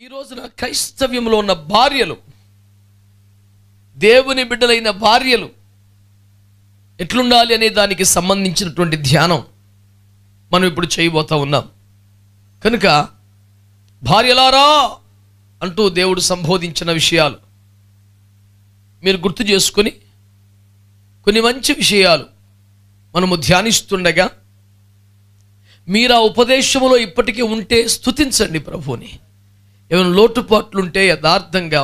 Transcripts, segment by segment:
ఈ రోజున క్రైస్తవ్యంలో ఉన్న భార్యలు, దేవుని బిడ్డలైన భార్యలు ఎట్లుండాలి అనే దానికి సంబంధించినటువంటి ధ్యానం మనం ఇప్పుడు చేయబోతా ఉన్నాం. కనుక భార్యలారా అంటూ దేవుడు సంబోధించిన విషయాలు మీరు గుర్తు చేసుకొని కొన్ని మంచి విషయాలు మనము ధ్యానిస్తుండగా మీరు ఆ ఉపదేశములో ఇప్పటికీ ఉంటే స్తుతించండి ప్రభువుని. ఏమైనా లోటుపాట్లుంటే యథార్థంగా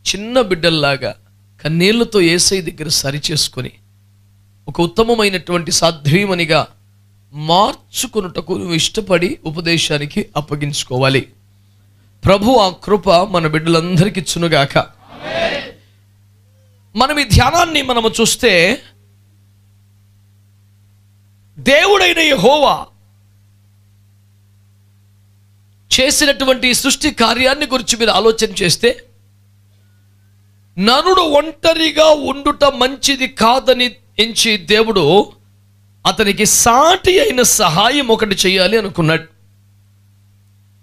చిన్న బిడ్డల్లాగా కన్నీళ్లతో యేసయ్య దగ్గర సరిచేసుకొని ఒక ఉత్తమమైనటువంటి సాధ్వీమనిగా మార్చుకొనుటకు నువ్వు ఇష్టపడి ఉపదేశానికి అప్పగించుకోవాలి. ప్రభు ఆ కృప మన బిడ్డలందరికీ ఇచ్చునుగాక. మనం ఈ ధ్యానాన్ని మనము చూస్తే దేవుడైన యెహోవా చేసినటువంటి సృష్టి కార్యాన్ని గురించి మీరు ఆలోచన చేస్తే, నరుడు ఒంటరిగా ఉండుట మంచిది కాదని ఎంచి దేవుడు అతనికి సాటి అయిన సహాయం ఒకటి చేయాలి అనుకున్నాడు.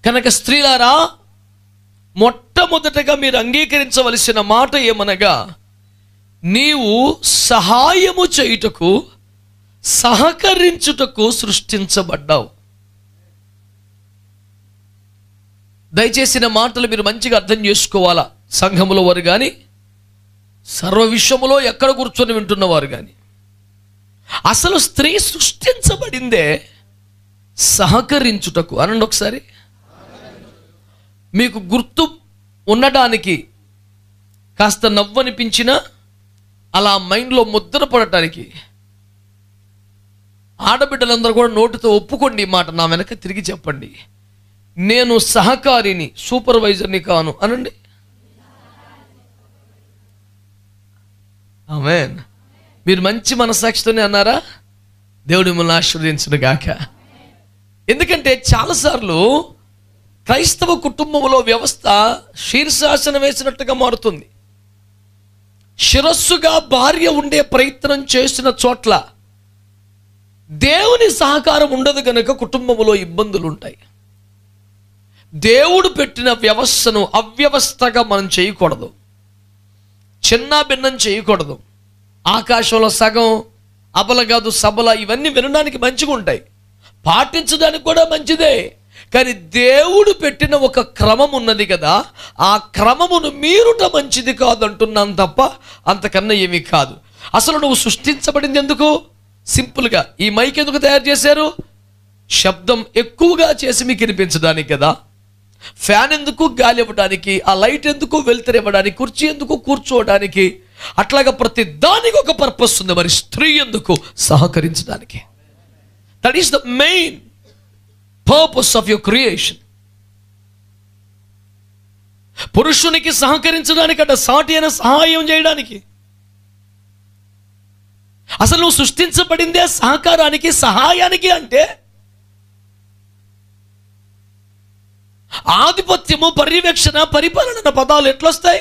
కనుక స్త్రీలారా, మొట్టమొదటగా మీరు అంగీకరించవలసిన మాట ఏమనగా, నీవు సహాయము చేయుటకు సహకరించుటకు సృష్టించబడ్డావు. దయచేసి నా మాటలు మీరు మంచిగా అర్థం చేసుకోవాలా. సంఘములో వారు కానీ, సర్వ విషయములో ఎక్కడ కూర్చొని వింటున్నవారు కానీ, అసలు స్త్రీ సృష్టించబడిందే సహకరించుటకు. అనండి ఒకసారి. మీకు గుర్తు ఉండడానికి, కాస్త నవ్వనిపించినా అలా మైండ్లో ముద్ర పడటానికి ఆడబిడ్డలందరూ కూడా నోటితో ఒప్పుకోండి ఈ మాట, నా వెనక తిరిగి చెప్పండి. నేను సహకారిని, సూపర్వైజర్ని కాను అనండి. ఆమేన్. మీరు మంచి మనసాక్షితోనే అన్నారా? దేవుడు మిమ్మల్ని ఆశీర్వదించును గాక. ఎందుకంటే చాలాసార్లు క్రైస్తవ కుటుంబంలో వ్యవస్థ శీర్షాసనం వేసినట్టుగా మారుతుంది. శిరస్సుగా భార్య ఉండే ప్రయత్నం చేసిన చోట్ల దేవుని సహకారం ఉండదు గనుక కుటుంబంలో ఇబ్బందులు ఉంటాయి. దేవుడు పెట్టిన వ్యవస్థను అవ్యవస్థగా మనం చేయకూడదు, చిన్న భిన్నం చేయకూడదు. ఆకాశంలో సగం అబల కాదు సబల, ఇవన్నీ వినడానికి మంచిగా ఉంటాయి, పాటించడానికి కూడా మంచిదే. కానీ దేవుడు పెట్టిన ఒక క్రమం ఉన్నది కదా, ఆ క్రమమును మీరుట మంచిది కాదు అంటున్నాను తప్ప అంతకన్నా ఏమీ కాదు. అసలు నువ్వు సృష్టించబడింది ఎందుకు? సింపుల్గా ఈ మైక్ ఎందుకు తయారు చేశారు? శబ్దం ఎక్కువగా చేసి మీకు వినిపించడానికి కదా. ఫ్యాన్ ఎందుకు? గాలి ఇవ్వడానికి. ఆ లైట్ ఎందుకు? వెలుతురు ఇవ్వడానికి. కుర్చీ ఎందుకు? కూర్చోవడానికి. అట్లాగా ప్రతి దానికి ఒక పర్పస్ ఉంది. మరి స్త్రీ ఎందుకు? సహకరించడానికి. That is the main purpose of your creation. పురుషునికి సహకరించడానికి అంటే సాటి అయిన సహాయం చేయడానికి. అసలు నువ్వు సృష్టించబడిందే సహకారానికి, సహాయానికి. అంటే ఆధిపత్యము, పర్యవేక్షణ, పరిపాలన పదాలు ఎట్లొస్తాయి?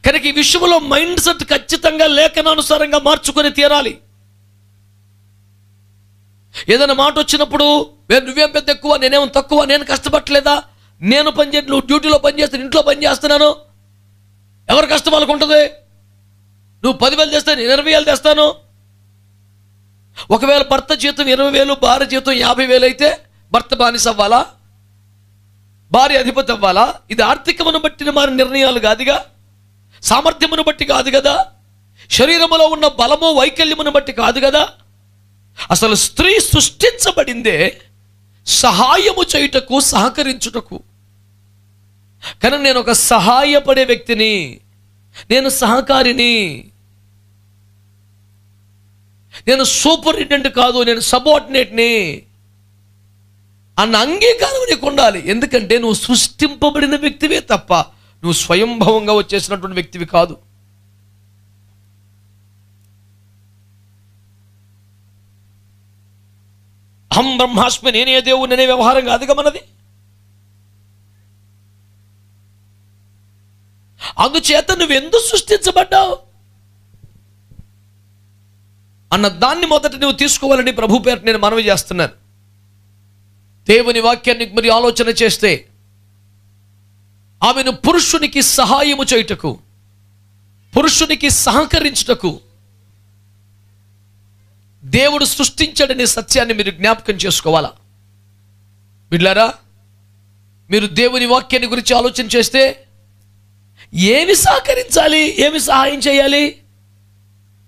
కనుక ఈ విషయంలో మైండ్ సెట్ ఖచ్చితంగా లేఖనానుసారంగా మార్చుకొని తీరాలి. ఏదైనా మాట వచ్చినప్పుడు నువ్వేం పెద్ద ఎక్కువ, నేనేమో తక్కువ, నేను కష్టపడలేదా, నేను పనిచేసి నువ్వు డ్యూటీలో పనిచేస్తాను, ఇంట్లో పని చేస్తున్నాను, ఎవరి కష్టం వాళ్ళకు ఉంటుంది. నువ్వు 10,000 చేస్తే నేను 20,000 తెస్తాను. ఒకవేళ భర్త జీతం 20,000, భార్య జీతం 50,000 అయితే భర్త బానిస అవ్వాలా? భార్య అధిపతి అవ్వాలా? ఇది ఆర్థికమును బట్టిన మారి నిర్ణయాలు కాదుగా, సామర్థ్యమును బట్టి కాదు కదా, శరీరములో ఉన్న బలము వైకల్యమును బట్టి కాదు కదా. అసలు స్త్రీ సృష్టించబడిందే సహాయము చేయుటకు, సహకరించుటకు. కానీ నేను ఒక సహాయపడే వ్యక్తిని, నేను సహకారిని, నేను సూపరింటెండెంట్ కాదు, నేను సబార్డినేట్ని అన్న అంగీకారం నీకు ఉండాలి. ఎందుకంటే నువ్వు సృష్టింపబడిన వ్యక్తివే తప్ప నువ్వు స్వయంభవంగా వచ్చేసినటువంటి వ్యక్తివి కాదు. అహం బ్రహ్మాస్మి, నేనే దేవుడు, నేనే వ్యవహారం కాదుగా మనది. అందుచేత నువ్వెందుకు సృష్టించబడ్డావు? అన్న దాన్ని మొదట నువ్వు తీసుకోవాలని ప్రభు పేరు నేను మనవి చేస్తున్నాను. దేవుని వాక్యాన్ని మరి ఆలోచన చేస్తే ఆమెను పురుషునికి సహాయము చేయుటకు, పురుషునికి సహకరించుటకు దేవుడు సృష్టించాడనే సత్యాన్ని మీరు జ్ఞాపకం చేసుకోవాలా. బిడ్డలారా, మీరు దేవుని వాక్యాన్ని గురించి ఆలోచన చేస్తే ఏమి సహకరించాలి, ఏమి సహాయం చేయాలి?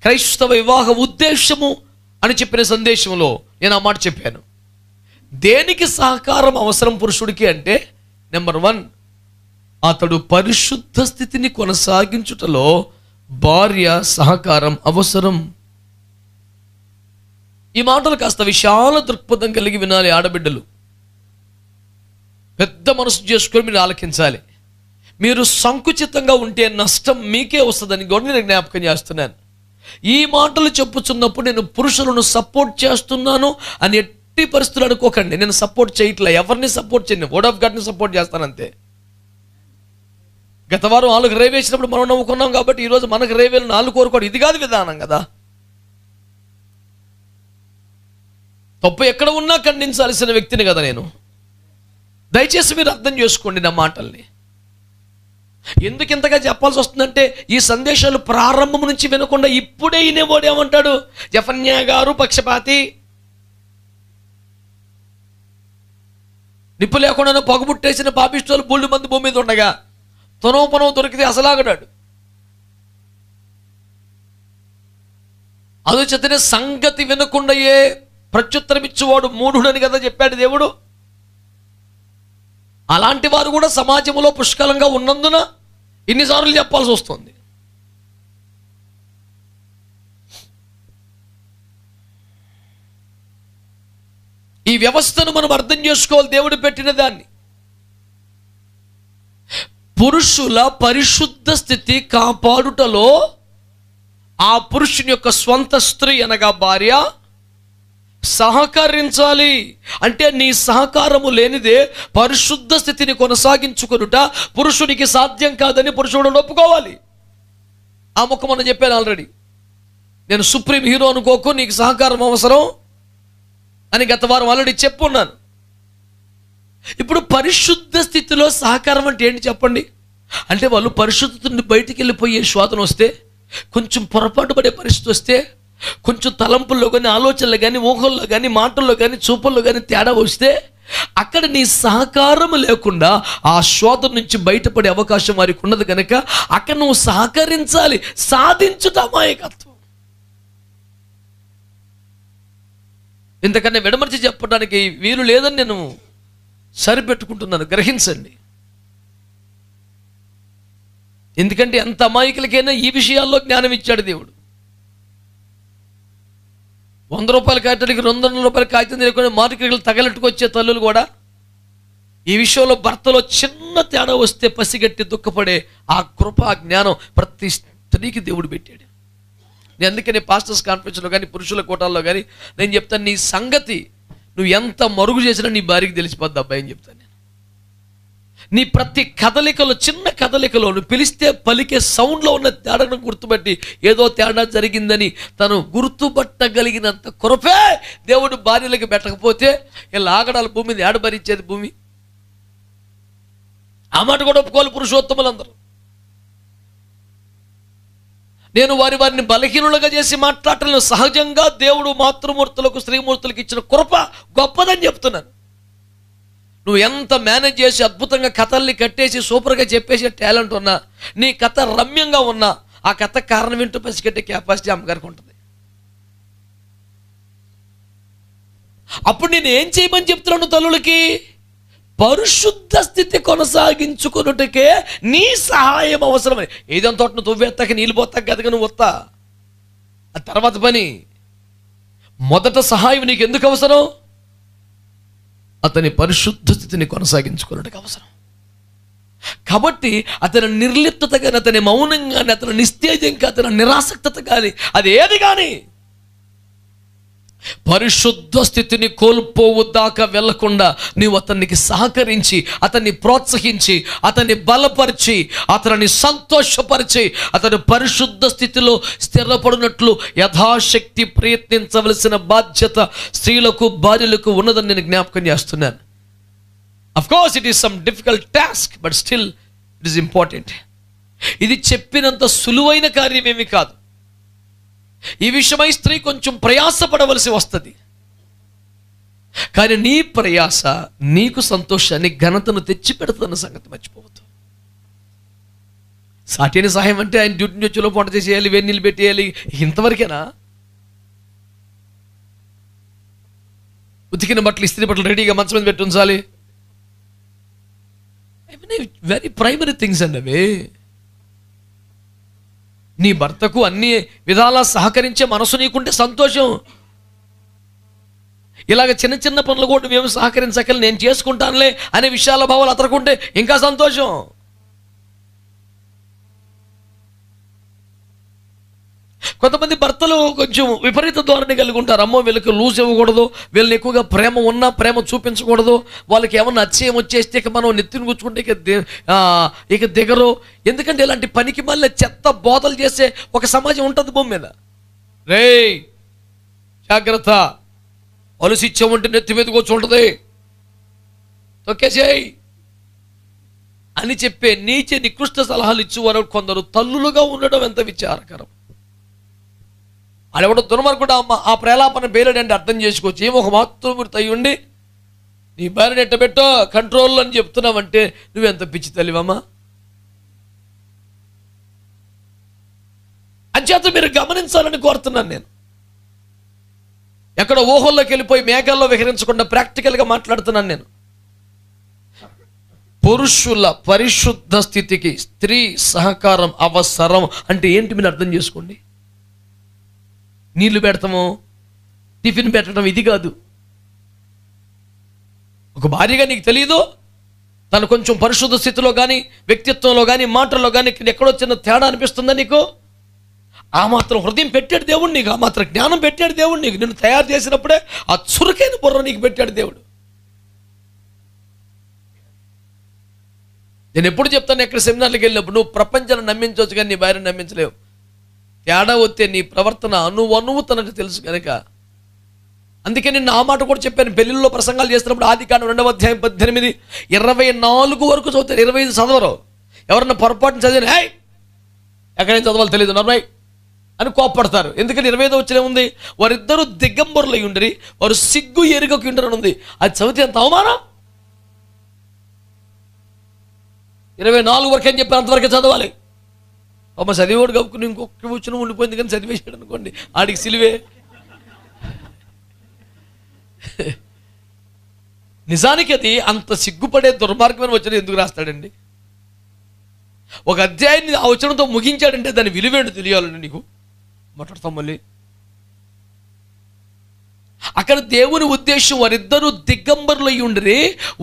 క్రైస్తవ వివాహ ఉద్దేశము అని చెప్పిన సందేశంలో నేను ఆ మాట చెప్పాను. దేనికి సహకారం అవసరం పురుషుడికి అంటే, నెంబర్ 1, అతడు పరిశుద్ధ స్థితిని కొనసాగించుటలో భార్య సహకారం అవసరం. ఈ మాటలు కాస్త విశాల దృక్పథం కలిగి వినాలి ఆడబిడ్డలు. పెద్ద మనసు చేసుకొని మీరు ఆలకించాలి. మీరు సంకుచితంగా ఉంటే నష్టం మీకే వస్తుందని కూడా నేను జ్ఞాపకం చేస్తున్నాను. ఈ మాటలు చెప్పుచున్నప్పుడు నేను పురుషులను సపోర్ట్ చేస్తున్నాను అని ఎట్టి పరిస్థితులు అనుకోకండి. నేను సపోర్ట్ చేయట్లే, ఎవరిని సపోర్ట్ చేయను, వర్డ్ ఆఫ్ గాడ్ని సపోర్ట్ చేస్తానంతే. గత వారం వాళ్ళకి రేవేసినప్పుడు మనం నవ్వుకున్నాం కాబట్టి ఈరోజు మనకు రేవేలు 4 కోరుకోవడం ఇది కాదు విధానం కదా. తప్పు ఎక్కడ ఉన్నా ఖండించాల్సిన వ్యక్తిని కదా నేను. దయచేసి మీరు అర్థం చేసుకోండి నా మాటల్ని. ఎందుకు ఇంతగా చెప్పాల్సి వస్తుందంటే, ఈ సందేశాలు ప్రారంభం నుంచి వినకుండా ఇప్పుడే వినేవాడు ఏమంటాడు, జఫన్యా గారు పక్షపాతి, నిప్పు లేకుండా పొగబుట్టేసిన పాపిస్టోలు బోల్డు మంది భూమి మీద ఉండగా తొనవ దొరికితే అసలాగడాడు. అది చెత్తనే సంగతి వినకుండా ప్రత్యుత్తరం ఇచ్చేవాడు మూఢుడని కదా చెప్పాడు దేవుడు. అలాంటి వారు కూడా సమాజంలో పుష్కలంగా ఉన్నందున ఇన్నిసార్లు చెప్పాల్సి వస్తుంది. ఈ వ్యవస్థను మనం అర్థం చేసుకోవాలి, దేవుడు పెట్టిన దాన్ని. పురుషుల పరిశుద్ధ స్థితి కాపాడుటలో ఆ పురుషుని యొక్క స్వంత స్త్రీ అనగా భార్య సహకరించాలి. అంటే నీ సహకారము లేనిదే పరిశుద్ధ స్థితిని కొనసాగించుకొనుట పురుషునికి సాధ్యం కాదని పురుషుడు ఒప్పుకోవాలి. ఆ ముఖం మనం చెప్పాను ఆల్రెడీ. నేను సుప్రీం హీరో అనుకోకు, నీకు సహకారం అవసరం అని గత వారం ఆల్రెడీ చెప్పున్నాను. ఇప్పుడు పరిశుద్ధ స్థితిలో సహకారం అంటే ఏంటి చెప్పండి? అంటే వాళ్ళు పరిశుద్ధత నుండి బయటికి వెళ్ళిపోయే శోధన వస్తే, కొంచెం పొరపాటు పడే పరిస్థితి వస్తే, కొంచెం తలంపుల్లో కానీ, ఆలోచనలు కానీ, ఊహల్లో కానీ, మాటల్లో కానీ, చూపుల్లో కానీ తేడా వస్తే, అక్కడ నీ సహకారం లేకుండా ఆ శోధన నుంచి బయటపడే అవకాశం వారికి ఉన్నది కనుక అక్కడ నువ్వు సహకరించాలి. సాధించుట అమాయకత్వం. ఇంతకన్నా విడమర్చి చెప్పడానికి వీలు లేదని నేను సరిపెట్టుకుంటున్నాను, గ్రహించండి. ఎందుకంటే ఎంత అమాయకులకైనా ఈ విషయాల్లో జ్ఞానం ఇచ్చాడు దేవుడు. 100 రూపాయల కాగితానికి 200 రూపాయల కాగితం తెలియకుండా మార్కెట్లు తగలెట్టుకొచ్చే తల్లులు కూడా ఈ విషయంలో భర్తలో చిన్న తేడా వస్తే పసిగట్టి దుఃఖపడే ఆ కృప, ఆ జ్ఞానం ప్రతి స్త్రీకి దేవుడు పెట్టాడు. నేను అందుకని పాస్టర్స్ కాన్ఫరెన్స్లో కానీ, పురుషుల కోటాల్లో కానీ నేను చెప్తాను, నీ సంగతి నువ్వు ఎంత మరుగు చేసినా నీ భార్యకి తెలిసిపోద్ది అబ్బాయి అని చెప్తాను నేను. నీ ప్రతి కదలికలో, చిన్న కదలికలో నువ్వు పిలిస్తే పలికే సౌండ్లో ఉన్న తేడాను గుర్తుపట్టి ఏదో తేడా జరిగిందని తను గుర్తుపట్టగలిగినంత కృపే దేవుడు భార్యలకు పెట్టకపోతే ఇలా ఆగడాల భూమి మీద ఏడ భరించేది భూమి? ఆ మాట కూడా ఒప్పుకోవాలి పురుషోత్తములందరూ. నేను వారిని బలహీనులుగా చేసి మాట్లాడటం సహజంగా దేవుడు మాతృమూర్తులకు, స్త్రీమూర్తులకు ఇచ్చిన కృప గొప్పదని చెప్తున్నాను. నువ్వు ఎంత మేనేజ్ చేసి అద్భుతంగా కథల్ని కట్టేసి సూపర్గా చెప్పేసే టాలెంట్ ఉన్నా, నీ కథ రమ్యంగా ఉన్నా, ఆ కథ కారణం వింటూ పసిగట్టే కెపాసిటీ అమ్మగారికి ఉంటుంది. అప్పుడు నేను ఏం చేయమని చెప్తున్నాను తల్లులకి? పరిశుద్ధ స్థితి కొనసాగించుకున్నట్టుకే నీ సహాయం అవసరమని. ఏదంతో నువ్వు తవ్వేస్తాక నీళ్ళు పోతాక గదగా నువ్వు వస్తా, ఆ తర్వాత పని. మొదట సహాయం నీకు ఎందుకు అవసరం? అతని పరిశుద్ధ స్థితిని కొనసాగించుకున్నట్టుకు అవసరం. కాబట్టి అతని నిర్లిప్తత కానీ, అతని మౌనం కానీ, అతని నిస్తేజం కానీ, అతని నిరాసక్తత కానీ, అది ఏది కానీ పరిశుద్ధ స్థితిని కోల్పోవు దాకా వెళ్లకుండా నీవు అతనికి సహకరించి, అతన్ని ప్రోత్సహించి, అతన్ని బలపరిచి, అతనిని సంతోషపరిచి, అతను పరిశుద్ధ స్థితిలో స్థిరపడినట్లు యథాశక్తి ప్రయత్నించవలసిన బాధ్యత స్త్రీలకు, భార్యలకు ఉన్నదని నేను జ్ఞాపకం చేస్తున్నాను. Of course it is some difficult task, but still it is important. ఇది చెప్పినంత సులువైన కార్యం ఏమీ కాదు. ఈ విషయమై స్త్రీ కొంచెం ప్రయాసపడవలసి వస్తుంది. కానీ నీ ప్రయాస నీకు సంతోషాన్ని, ఘనతను తెచ్చి పెడుతున్న సంగతి మర్చిపోవద్దు. సాటిని సహాయం అంటే ఆయన డ్యూటీ నుంచి వంట చేసేయాలి, వేడి నీళ్ళు పెట్టేయాలి, ఇంతవరకేనా? ఉతికిన బట్టలు, ఇస్త్రీ బట్టలు రెడీగా మంచం మీద పెట్టి ఉంచాలి. వెరీ ప్రైమరీ థింగ్స్ అండి అవి. నీ భర్తకు అన్ని విధాలా సహకరించే మనసు నీకుంటే సంతోషం. ఇలాగ చిన్న చిన్న పనులు కూడా మేము సహకరించగలి, నేను చేసుకుంటానులే అనే విషయాల భావాలు అతనుకుంటే ఇంకా సంతోషం. కొంతమంది భర్తలు కొంచెం విపరీత ధోరణి కలిగి ఉంటారు. అమ్మో వీళ్ళకి లూజ్ ఇవ్వకూడదు, వీళ్ళని ఎక్కువగా ప్రేమ ఉన్నా ప్రేమ చూపించకూడదు, వాళ్ళకి ఏమన్నా అచ్చయం వచ్చేస్తే ఇక మనం నెత్తిని కూర్చుకుంటే ఇక దిగరు. ఎందుకంటే ఇలాంటి పనికి మళ్ళీ చెత్త బోధలు చేసే ఒక సమాజం ఉంటుంది భూమి మీద. రే జాగ్రత్త, అలసిచ్చామంటే నెత్తి మీద కూర్చుంటుంది, తొక్కేసేయ్ అని చెప్పే నీచ నికృష్ట సలహాలు ఇచ్చేవారు కొందరు తల్లులుగా ఉండడం ఎంత విచారకరం. ఆడెవడో దుర్మార్గుడు ఆ ప్రేలాపన బేలడంటే అర్థం చేసుకోవచ్చు. ఏమో ఒక మాత్రం మీరు తయ్యుండి నీ భార్యను ఎట్టబెట్టో కంట్రోల్ అని చెప్తున్నావంటే నువ్వెంత పిచ్చి తల్లివమ్మా. అంచేత మీరు గమనించాలని కోరుతున్నాను నేను. ఎక్కడ ఊహల్లోకి వెళ్ళిపోయి మేఘాల్లో విహరించకుండా ప్రాక్టికల్గా మాట్లాడుతున్నాను నేను. పురుషుల పరిశుద్ధ స్థితికి స్త్రీ సహకారం అవసరం అంటే ఏంటి మీరు అర్థం చేసుకోండి. నీళ్లు పెడతాము, టిఫిన్ పెట్టడం ఇది కాదు. ఒక భార్యగా నీకు తెలియదు, తను కొంచెం పరిశుద్ధ స్థితిలో కానీ, వ్యక్తిత్వంలో కానీ, మాటల్లో కానీ ఎక్కడో చిన్న తేడా అనిపిస్తుందా నీకు? ఆ మాత్రం హృదయం పెట్టాడు దేవుడు నీకు, ఆ మాత్రం జ్ఞానం పెట్టాడు దేవుడు నీకు. నిన్ను తయారు చేసినప్పుడే ఆ చురుకైన బుర్ర నీకు పెట్టాడు దేవుడు. నేను ఎప్పుడు చెప్తాను, ఎక్కడ సెమినార్లకు వెళ్ళినప్పుడు నువ్వు ప్రపంచాన్ని నమ్మించవచ్చు కానీ నీ భార్యను నమ్మించలేవు. తేడా వస్తే నీ ప్రవర్తన అణువణువు తనకు తెలుసు కనుక. అందుకే నేను ఆ మాట కూడా చెప్పాను పెళ్లిళ్ళలో ప్రసంగాలు చేస్తున్నప్పుడు. ఆదికాండం 2వ అధ్యాయం 18, 24 వరకు చదువుతారు, 25 చదవరు. ఎవరన్నా పొరపాటున చదివిన హై ఎక్కడేం చదవాలో తెలియదు నర్మయ్ అని కోప్పడతారు. ఎందుకంటే 25 వచ్చిన ఉంది, వారిద్దరూ దిగంబరులై ఉండరి, వారు సిగ్గు ఎరుగకు ఉండరని ఉంది. అది చదివితే ఎంత అవమానం. 24 వరకు అని చెప్పి అంతవరకే చదవాలి. అమ్మ చదివేవాడు కప్పుకుని ఇంకొక వచ్చిన ఉండిపోయింది కానీ చదివేసాడు అనుకోండి, ఆడికి సిలువే. నిజానికి అది అంత సిగ్గుపడే దుర్మార్గమైన వచనం ఎందుకు రాస్తాడండి? ఒక అధ్యాయాన్ని ఆ వచనంతో ముగించాడంటే దాని విలువేంటి తెలియాలండి నీకు. మాట్లాడతాం మళ్ళీ. అక్కడ దేవుని ఉద్దేశం వారిద్దరూ దిగంబరులై ఉండరే,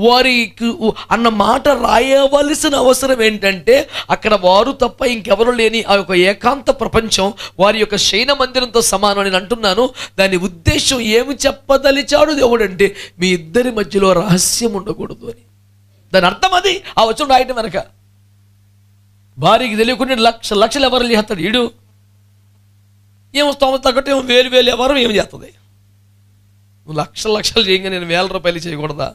వారికి అన్న మాట రాయవలసిన అవసరం ఏంటంటే అక్కడ వారు తప్ప ఇంకెవరు లేని ఆ యొక్క ఏకాంత ప్రపంచం వారి యొక్క శయన మందిరంతో సమానం అని అంటున్నాను. దాని ఉద్దేశం ఏమి చెప్పదలిచాడు దేవుడు అంటే మీ ఇద్దరి మధ్యలో రహస్యం ఉండకూడదు అని. దాని అర్థం అది ఆ వచనం రాయటం వెనక. భార్యకి తెలియకుండా లక్షలు ఎవరు చేస్తాడు ఈడు, ఏమో స్తోమత తగ్గట్టు ఏమో వేలు ఎవరు ఏమి చేస్తుంది. నువ్వు లక్షలు చేయగా నేను ₹1000 చేయకూడదా?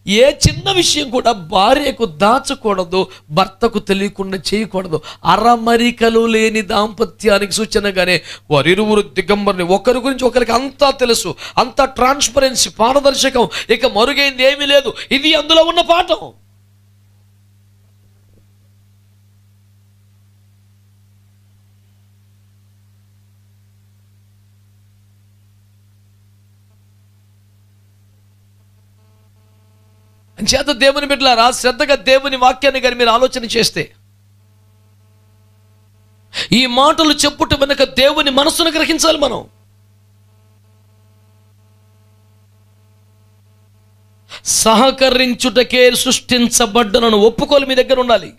ఏ చిన్న విషయం కూడా భార్యకు దాచకూడదు, భర్తకు తెలియకుండా చేయకూడదు. అరమరికలు లేని దాంపత్యానికి సూచనగానే వారిరువురు దిగంబరుని, ఒకరి గురించి ఒకరికి అంతా తెలుసు, అంతా ట్రాన్స్పరెన్సీ, పారదర్శకం, ఇక మరుగైంది ఏమీ లేదు. ఇది అందులో ఉన్న పాఠం. చేత దేవుని బిడ్డలారా, శ్రద్ధగా దేవుని వాక్యాన్ని గాని మీరు ఆలోచన చేస్తే ఈ మాటలు చెప్పుట వెనుక దేవుని మనస్సును గ్రహించాలి. మనం సహకరించుటకే సృష్టించబడ్డనను ఒప్పుకోలు మీ దగ్గర ఉండాలి.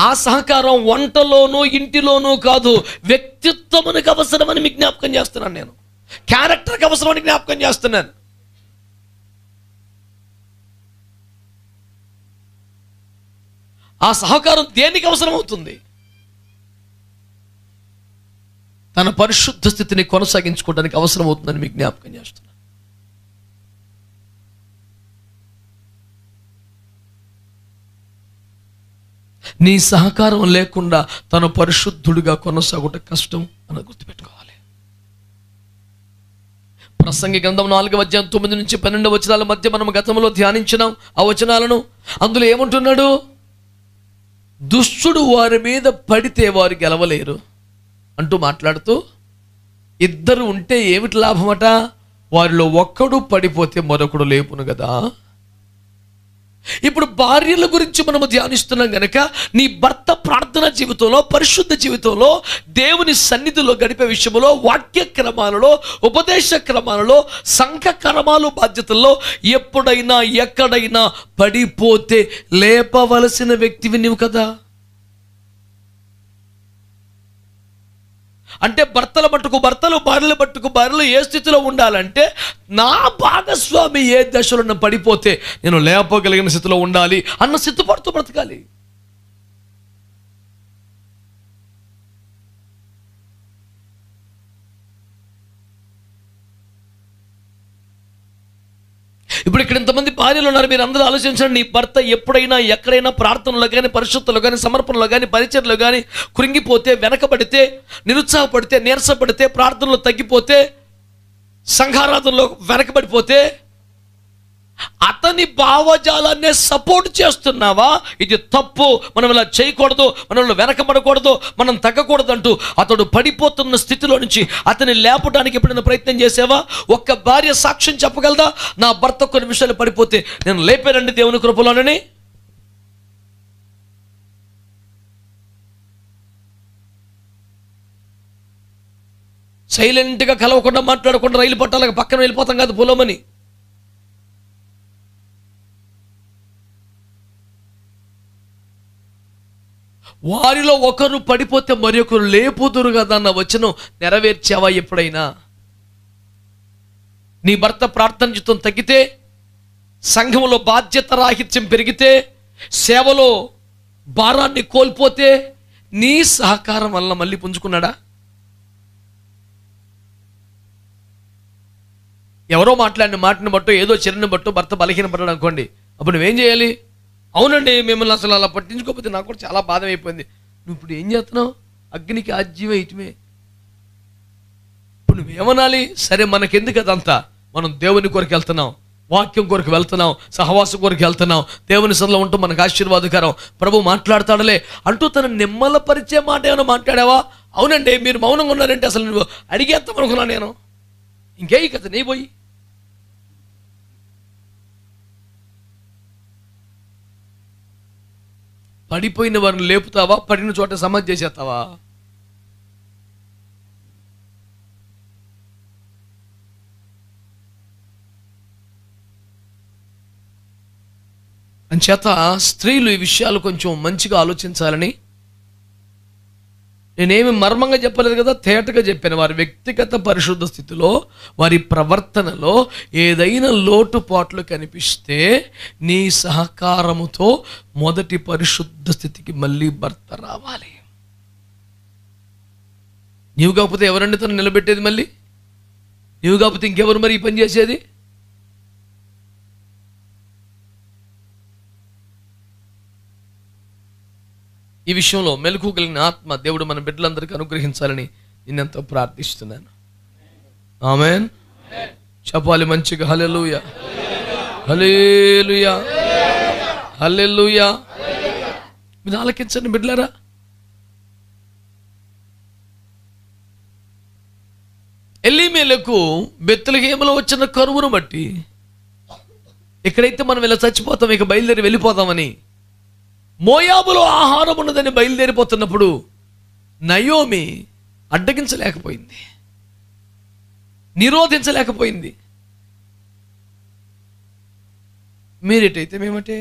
ఆ సహకారం వంటలోనూ ఇంటిలోనూ కాదు, వ్యక్తిత్వమునికి అవసరమని మీకు జ్ఞాపకం చేస్తున్నాను. నేను క్యారెక్టర్కి అవసరమని జ్ఞాపకం చేస్తున్నాను. ఆ సహకారం దేనికి అవసరం అవుతుంది? తన పరిశుద్ధ స్థితిని కొనసాగించుకోవడానికి అవసరం అవుతుందని మీకు జ్ఞాపకం చేస్తున్నాను. నీ సహకారం లేకుండా తన పరిశుద్ధుడిగా కొనసాగుట కష్టం అని గుర్తుపెట్టుకోవాలి. ప్రసంగి గ్రంథం 4వ అధ్యాయం 9 నుంచి 12 వచనాల మధ్య మనం గతంలో ధ్యానించినాం ఆ వచనాలను. అందులో ఏమంటున్నాడు? దుష్టుడు వారి మీద పడితే వారు గెలవలేరు అంటూ మాట్లాడుతూ, ఇద్దరు ఉంటే ఏమిటి లాభమట? వారిలో ఒక్కడు పడిపోతే మరొకడు లేపును కదా. ఇప్పుడు భార్యల గురించి మనము ధ్యానిస్తున్నాం గనక, నీ భర్త ప్రార్థన జీవితంలో, పరిశుద్ధ జీవితంలో, దేవుని సన్నిధిలో గడిపే విషయంలో, వాక్య క్రమాలలో, ఉపదేశ క్రమాలలో, సంఘ క్రమాలు, బాధ్యతల్లో ఎప్పుడైనా ఎక్కడైనా పడిపోతే లేపవలసిన వ్యక్తివి నీవు కదా. అంటే భర్తల మట్టుకు భర్తలు, భార్యల మట్టుకు భార్యలు ఏ స్థితిలో ఉండాలంటే, నా భాగస్వామి ఏ దశలో పడిపోతే నేను లేపగలిగిన స్థితిలో ఉండాలి అన్న సిద్ధపడుతూ బ్రతకాలి. ఇప్పుడు ఇక్కడ ఇంతమంది భార్యలు ఉన్నారు. మీరు అందరూ ఆలోచించండి. నీ భర్త ఎప్పుడైనా ఎక్కడైనా ప్రార్థనలో కానీ, పరిశుద్ధలో కానీ, సమర్పణలో కానీ, పరిచర్లో కానీ కృంగిపోతే, వెనకబడితే, నిరుత్సాహపడితే, నీరసపడితే, ప్రార్థనలో తగ్గిపోతే, సంఘారాధనలో వెనకబడిపోతే, అతని భావజాలాన్నే సపోర్ట్ చేస్తున్నావా? ఇది తప్పు, మనం ఇలా చేయకూడదు, మనం ఇలా వెనకబడకూడదు, మనం తగ్గకూడదు అంటూ అతడు పడిపోతున్న స్థితిలో నుంచి అతన్ని లేపడానికి ఎప్పుడైనా ప్రయత్నం చేసావా? ఒక్క భార్య సాక్ష్యం చెప్పగలదా? నా భర్త కొన్ని విషయాలు పడిపోతే నేను లేపానండి దేవుని కృపలోనని. సైలెంట్గా కలవకుండా, మాట్లాడకుండా రైలు పట్టాలకు పక్కన వెళ్ళిపోతాం కాదు పొలమని. వారిలో ఒకరు పడిపోతే మరి ఒకరు లేపుదురు కదా అన్న వచనం నెరవేర్చావా ఎప్పుడైనా? నీ భర్త ప్రార్థన జీవితం తగ్గితే, సంఘంలో బాధ్యత రాహిత్యం పెరిగితే, సేవలో భారాన్ని కోల్పోతే, నీ సహకారం వల్ల మళ్ళీ పుంజుకున్నాడా? ఎవరో మాట్లాడిన మాటని బట్టో, ఏదో చర్యని బట్టో భర్త బలహీనపడ్డాడు అనుకోండి, అప్పుడు నువ్వేం చేయాలి? అవునండి, మిమ్మల్ని అసలు అలా పట్టించుకోకపోతే నాకు కూడా చాలా బాధ అయిపోయింది. నువ్వు ఇప్పుడు ఏం చేస్తున్నావు? అగ్నికి ఆజ్యమే ఇటుమే. ఇప్పుడు నువ్వేమనాలి? సరే, మనకెందుకు అదంతా? మనం దేవుని కొరకు వెళ్తున్నాం, వాక్యం కొరకు వెళ్తున్నాం, సహవాసం కొరకు వెళ్తున్నాం, దేవుని సన్నిధిలో ఉంటూ మనకు ఆశీర్వాదకరం, ప్రభు మాట్లాడతాడలే అంటూ తను నిమ్మలపరిచే మాట ఏమైనా మాట్లాడావా? అవునండి, మీరు మౌనంగా ఉన్నారంటే అసలు నువ్వు అడిగేస్తాం అనుకున్నా నేను. ఇంకే కదా నీ పోయి. పడిపోయిన వారిని లేపుతావా? పడిన చోట సమాధి చేసేస్తావా? అంచేత స్త్రీలు ఈ విషయాలు కొంచెం మంచిగా ఆలోచించాలని, నేనేమి మర్మంగా చెప్పలేదు కదా, తేటగా చెప్పాను. వారి వ్యక్తిగత పరిశుద్ధ స్థితిలో, వారి ప్రవర్తనలో ఏదైనా లోటుపాట్లు కనిపిస్తే నీ సహకారముతో మొదటి పరిశుద్ధ స్థితికి మళ్ళీ భర్త రావాలి. నీవు కాకపోతే ఎవరండి తను నిలబెట్టేది? మళ్ళీ నీవు కాకపోతే ఇంకెవరు మరి ఈ పని చేసేది? ఈ విషయంలో మెలకు కలిగిన ఆత్మ దేవుడు మన బిడ్డలందరికీ అనుగ్రహించాలని నేనెంతో ప్రార్థిస్తున్నాను. ఆమేన్. చెప్పాలి మంచిగా హల్లెలూయా, హల్లెలూయా, హల్లెలూయా. మీరు ఆలకించండి బిడ్డలారా. ఎలీమెలకు బెత్లెహేములో వచ్చిన కరువును బట్టి, ఎక్కడైతే మనం ఇలా చచ్చిపోతాం, ఇక బయలుదేరి వెళ్ళిపోతామని, మోయాబులో ఆహారం ఉన్నదని బయలుదేరిపోతున్నప్పుడు నయోమి అడ్డగించలేకపోయింది, నిరోధించలేకపోయింది. మీరేటైతే మేమటే,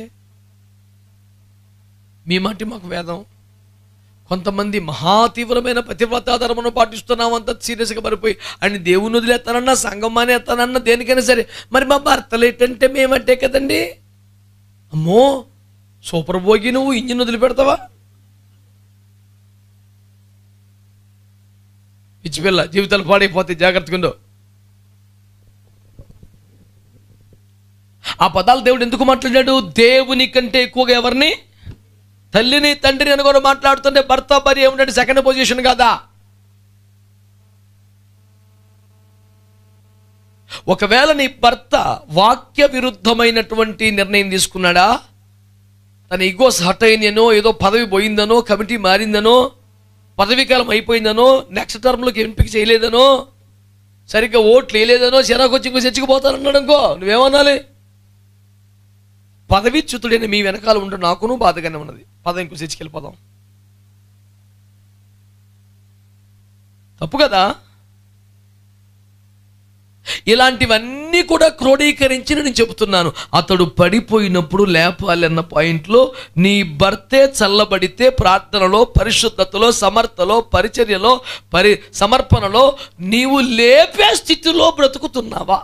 మీ మాట మాకు వేదం. కొంతమంది మహా తీవ్రమైన పతివ్రతాధర్మను పాటిస్తున్నాం, అంత సీరియస్గా పడిపోయి అని దేవుని వదిలేస్తానన్నా, సంఘం మానేస్తానన్నా, దేనికైనా సరే. మరి మా భర్తలు ఏంటంటే మేమంటే కదండి. అమ్మో, సూపర్ భోగి, నువ్వు ఇంజిన్ వదిలిపెడతావా? పిచ్చిపిల్ల, జీవితాలు పాడైపోతే జాగ్రత్తగా ఉండు. ఆ పదాలు దేవుడు ఎందుకు మాట్లాడాడు? దేవుని కంటే ఎక్కువగా ఎవరిని? తల్లిని తండ్రిని అని కూడా మాట్లాడుతుంటే భర్త భార్య ఏమిటంటే సెకండ్ పొజిషన్ కదా. ఒకవేళ నీ భర్త వాక్య విరుద్ధమైనటువంటి నిర్ణయం తీసుకున్నాడా, తన ఈగోస్ హర్ట్ అయినో, ఏదో పదవి పోయిందనో, కమిటీ మారిందనో, పదవీ కాలం అయిపోయిందనో, నెక్స్ట్ టర్మ్లోకి ఎంపిక చేయలేదనో, సరిగ్గా ఓట్లు వేయలేదనో, చిరాకొచ్చి ఇంకో చచ్చిపోతానన్నాడు అనుకో, నువ్వేమనాలి? పదవీచ్యుతుడైన మీ వెనకాల ఉంటే నాకును బాధగానే ఉన్నది, పద ఇంకో చచ్చికెళ్ళిపోదాం. తప్పు కదా. ఇలాంటివన్నీ కూడా క్రోడీకరించి నేను చెబుతున్నాను. అతడు పడిపోయినప్పుడు లేపాలన్న పాయింట్లో నీ భర్తే చల్లబడితే ప్రార్థనలో, పరిశుద్ధతలో, సమర్థలో, పరిచర్యలో, సమర్పణలో నీవు లేపే స్థితిలో బ్రతుకుతున్నావా?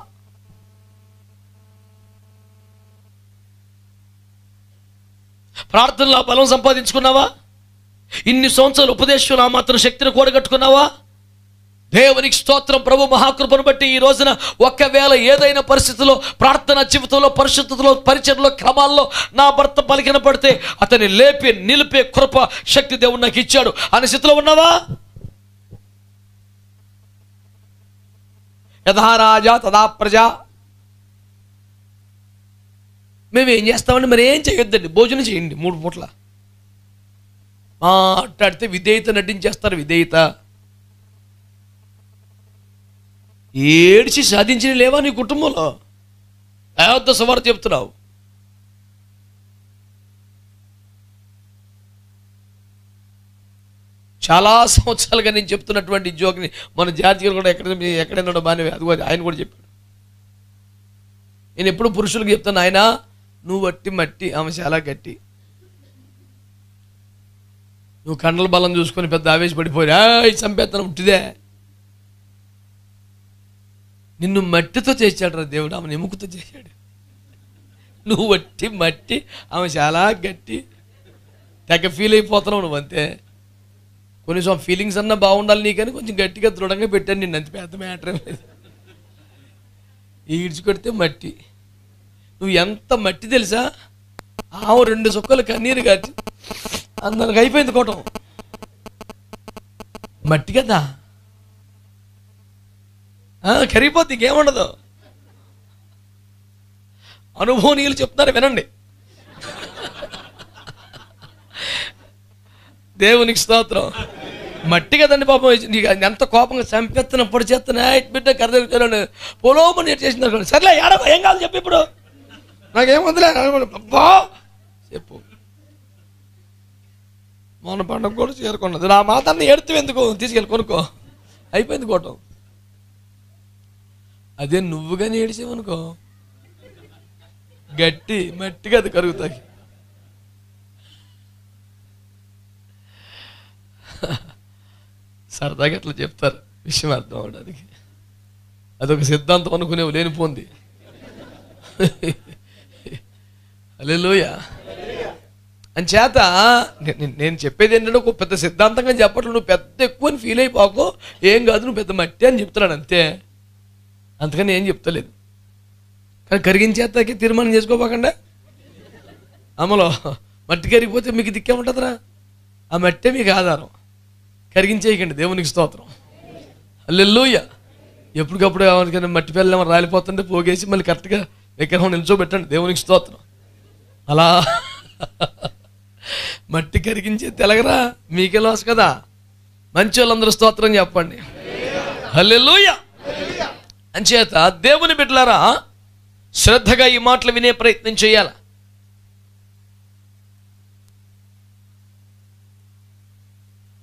ప్రార్థనలో బలం సంపాదించుకున్నావా? ఇన్ని సంవత్సరాలు ఉపదేశంలో ఆ మాత్రం శక్తిని కూడగట్టుకున్నావా? దేవునికి స్తోత్రం. ప్రభు మహాకృపను బట్టి ఈ రోజున ఒకవేళ ఏదైనా పరిస్థితుల్లో, ప్రార్థన జీవితంలో, పరిశుద్ధతలో, పరిచర్యలో, క్రమాల్లో నా భర్త పలికిన పడితే అతన్ని లేపి నిలిపే కృప, శక్తి దేవుడు నాకు ఇచ్చాడు అనే స్థితిలో ఉన్నావా? యథా రాజా తదా ప్రజా. మేము ఏం చేస్తామండి? మరి ఏం చేయొద్దండి, భోజనం చేయండి 3 పూట్ల. మాట్లాడితే విధేయత నటించేస్తారు. విధేయత ఏడ్చి సాధించిన లేవా నీ కుటుంబంలో? అయోధ్య సవారు చెప్తున్నావు. చాలా సంవత్సరాలుగా నేను చెప్తున్నటువంటి జోక్ని మన జాతీయులు కూడా ఎక్కడైనా బాగానే, అది ఆయన కూడా చెప్పాడు. నేను ఎప్పుడు పురుషులకు చెప్తాను, ఆయన నువ్వు వట్టి మట్టి, ఆమె చాలా గట్టి. నువ్వు కండల బలం చూసుకొని పెద్ద ఆవేశపడిపోయా చంపేస్తాను ఉంటిదే. నిన్ను మట్టితో చేశాడు రా దేవుడు, ఆమెను ఎముకతో చేశాడు. నువ్వు వట్టి మట్టి, ఆమె చాలా గట్టి. తెగ ఫీల్ అయిపోతున్నావు నువ్వు అంతే. కొంచెం ఫీలింగ్స్ అన్నా బాగుండాలి నీకని కొంచెం గట్టిగా దృఢంగా పెట్టాను నిన్ను, అంత పెద్ద మ్యాటర్ ఏం లేదు. ఈడ్చుకొడితే మట్టి. నువ్వు ఎంత మట్టి తెలుసా? ఆమె 2 చుక్కలు కన్నీరు కాచి అందరికి అయిపోయింది కోటం. మట్టి కదా, కరిగిపోద్ది, ఇంకేముండదు. అనుభవనీయులు చెప్తున్నారు, వినండి. దేవునికి స్తోత్రం. మట్టి కదండి పాపం. నీకు ఎంత కోపంగా చంపేస్తున్నప్పుడు చేస్తున్నా బిడ్డ కరదలు పొలోమని చేసిన సర్లే ఏడో ఏం కాదు చెప్పు, ఇప్పుడు నాకేముందిలే అబ్బా చెప్పు. మొన్న పండుగ కూడా చేరుకున్నది, నా మాతన్ని ఏడుతూ ఎందుకు, తీసుకెళ్ళి కొనుక్కో, అయిపోయింది కోటం. అదే నువ్వు కానీ ఏడిచావనుకో గట్టి మట్టిగా అది కరుగుతాయి. సరదాగా అట్లా చెప్తారు, విషయం అర్థం అవడానికి. అదొక సిద్ధాంతం అనుకునేవి లేనిపోంది. హల్లెలూయా. అంచేత నేను చెప్పేది ఏంటంటే, ఒక పెద్ద సిద్ధాంతంగా చెప్పట్లు, నువ్వు పెద్ద ఎక్కువ అని ఫీల్ అయిపోకు, ఏం కాదు, నువ్వు పెద్ద మట్టి అని చెప్తున్నాడు అంతే, అంతకని ఏం చెప్తలేదు. కానీ కరిగించేస్తాకి తీర్మానం చేసుకోపోకుండా. అమలో మట్టి కరిగిపోతే మీకు దిక్కేముంటుందిరా? ఆ మట్టే మీకు ఆధారం. కరిగించేయకండి, దేవునికి స్తోత్రం. హల్లెలూయా. ఎప్పటికప్పుడు ఎవరికైనా మట్టి పిల్లలు రాలిపోతుంటే పోగేసి మళ్ళీ కరెక్ట్గా విగ్రహం నిల్చోబెట్టండి, దేవునికి స్తోత్రం. అలా మట్టి కరిగించే తెలగరా, మీకే లాస్ కదా. మంచి వాళ్ళందరూ స్తోత్రం చెప్పండి. హల్లెలూయా. అంచేత దేవుని బిడ్డలారా, శ్రద్ధగా ఈ మాటలు వినే ప్రయత్నం చేయాలి.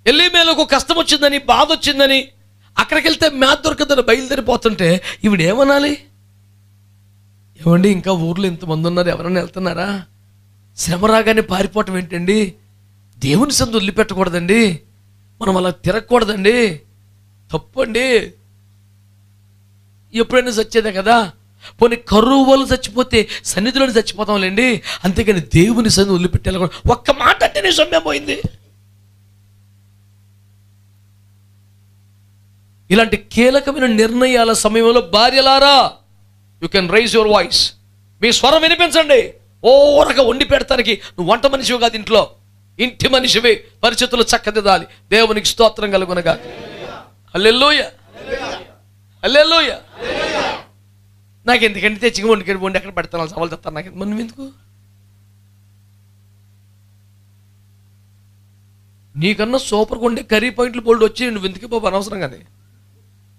ఎల్లీమేలకు కష్టం వచ్చిందని, బాధ వచ్చిందని, అక్కడికి వెళ్తే మ్యాథ్ దొరకదని బయలుదేరిపోతుంటే ఈవిడేమనాలి? ఏమండి ఇంకా ఊర్లో ఇంతమంది ఉన్నారు, ఎవరైనా వెళ్తున్నారా? శ్రమ రాగానే పారిపోవటం ఏంటండి? దేవుని సందు వదిలిపెట్టకూడదండి, మనం అలా తిరగకూడదండి, తప్పండి. ఎప్పుడైనా చచ్చేదే కదా, పోనీ కరువు వల్ల చచ్చిపోతే సన్నిధిలోనే చచ్చిపోతాంలేండి, అంతేగాని దేవుని సన్నిధి వదిలిపెట్టాలి. ఒక్క మాట అంటేనే సొమ్యం పోయింది. ఇలాంటి కీలకమైన నిర్ణయాల సమయంలో భార్యలారా, you can raise your voice, మీ స్వరం వినిపించండి. ఓరగా వండి పెడతానికి నువ్వు వంట మనిషివి కాదు, ఇంట్లో ఇంటి మనిషివి, పరిస్థితులు చక్కదిద్దాలి. దేవునికి స్తోత్రం కలుగునగా. హల్లెలూయా, హల్లెలూయా. నాకు ఎందుకంటే తెచ్చి వండి ఎక్కడ పెడతాను, సవాల్ చెప్తాను. నాకు మనం ఎందుకు, నీకన్నా సూపర్గా ఉండే కర్రీ పాయింట్లు బోల్డ్ వచ్చి నువ్వు ఎందుకు బాబు అనవసరం. కానీ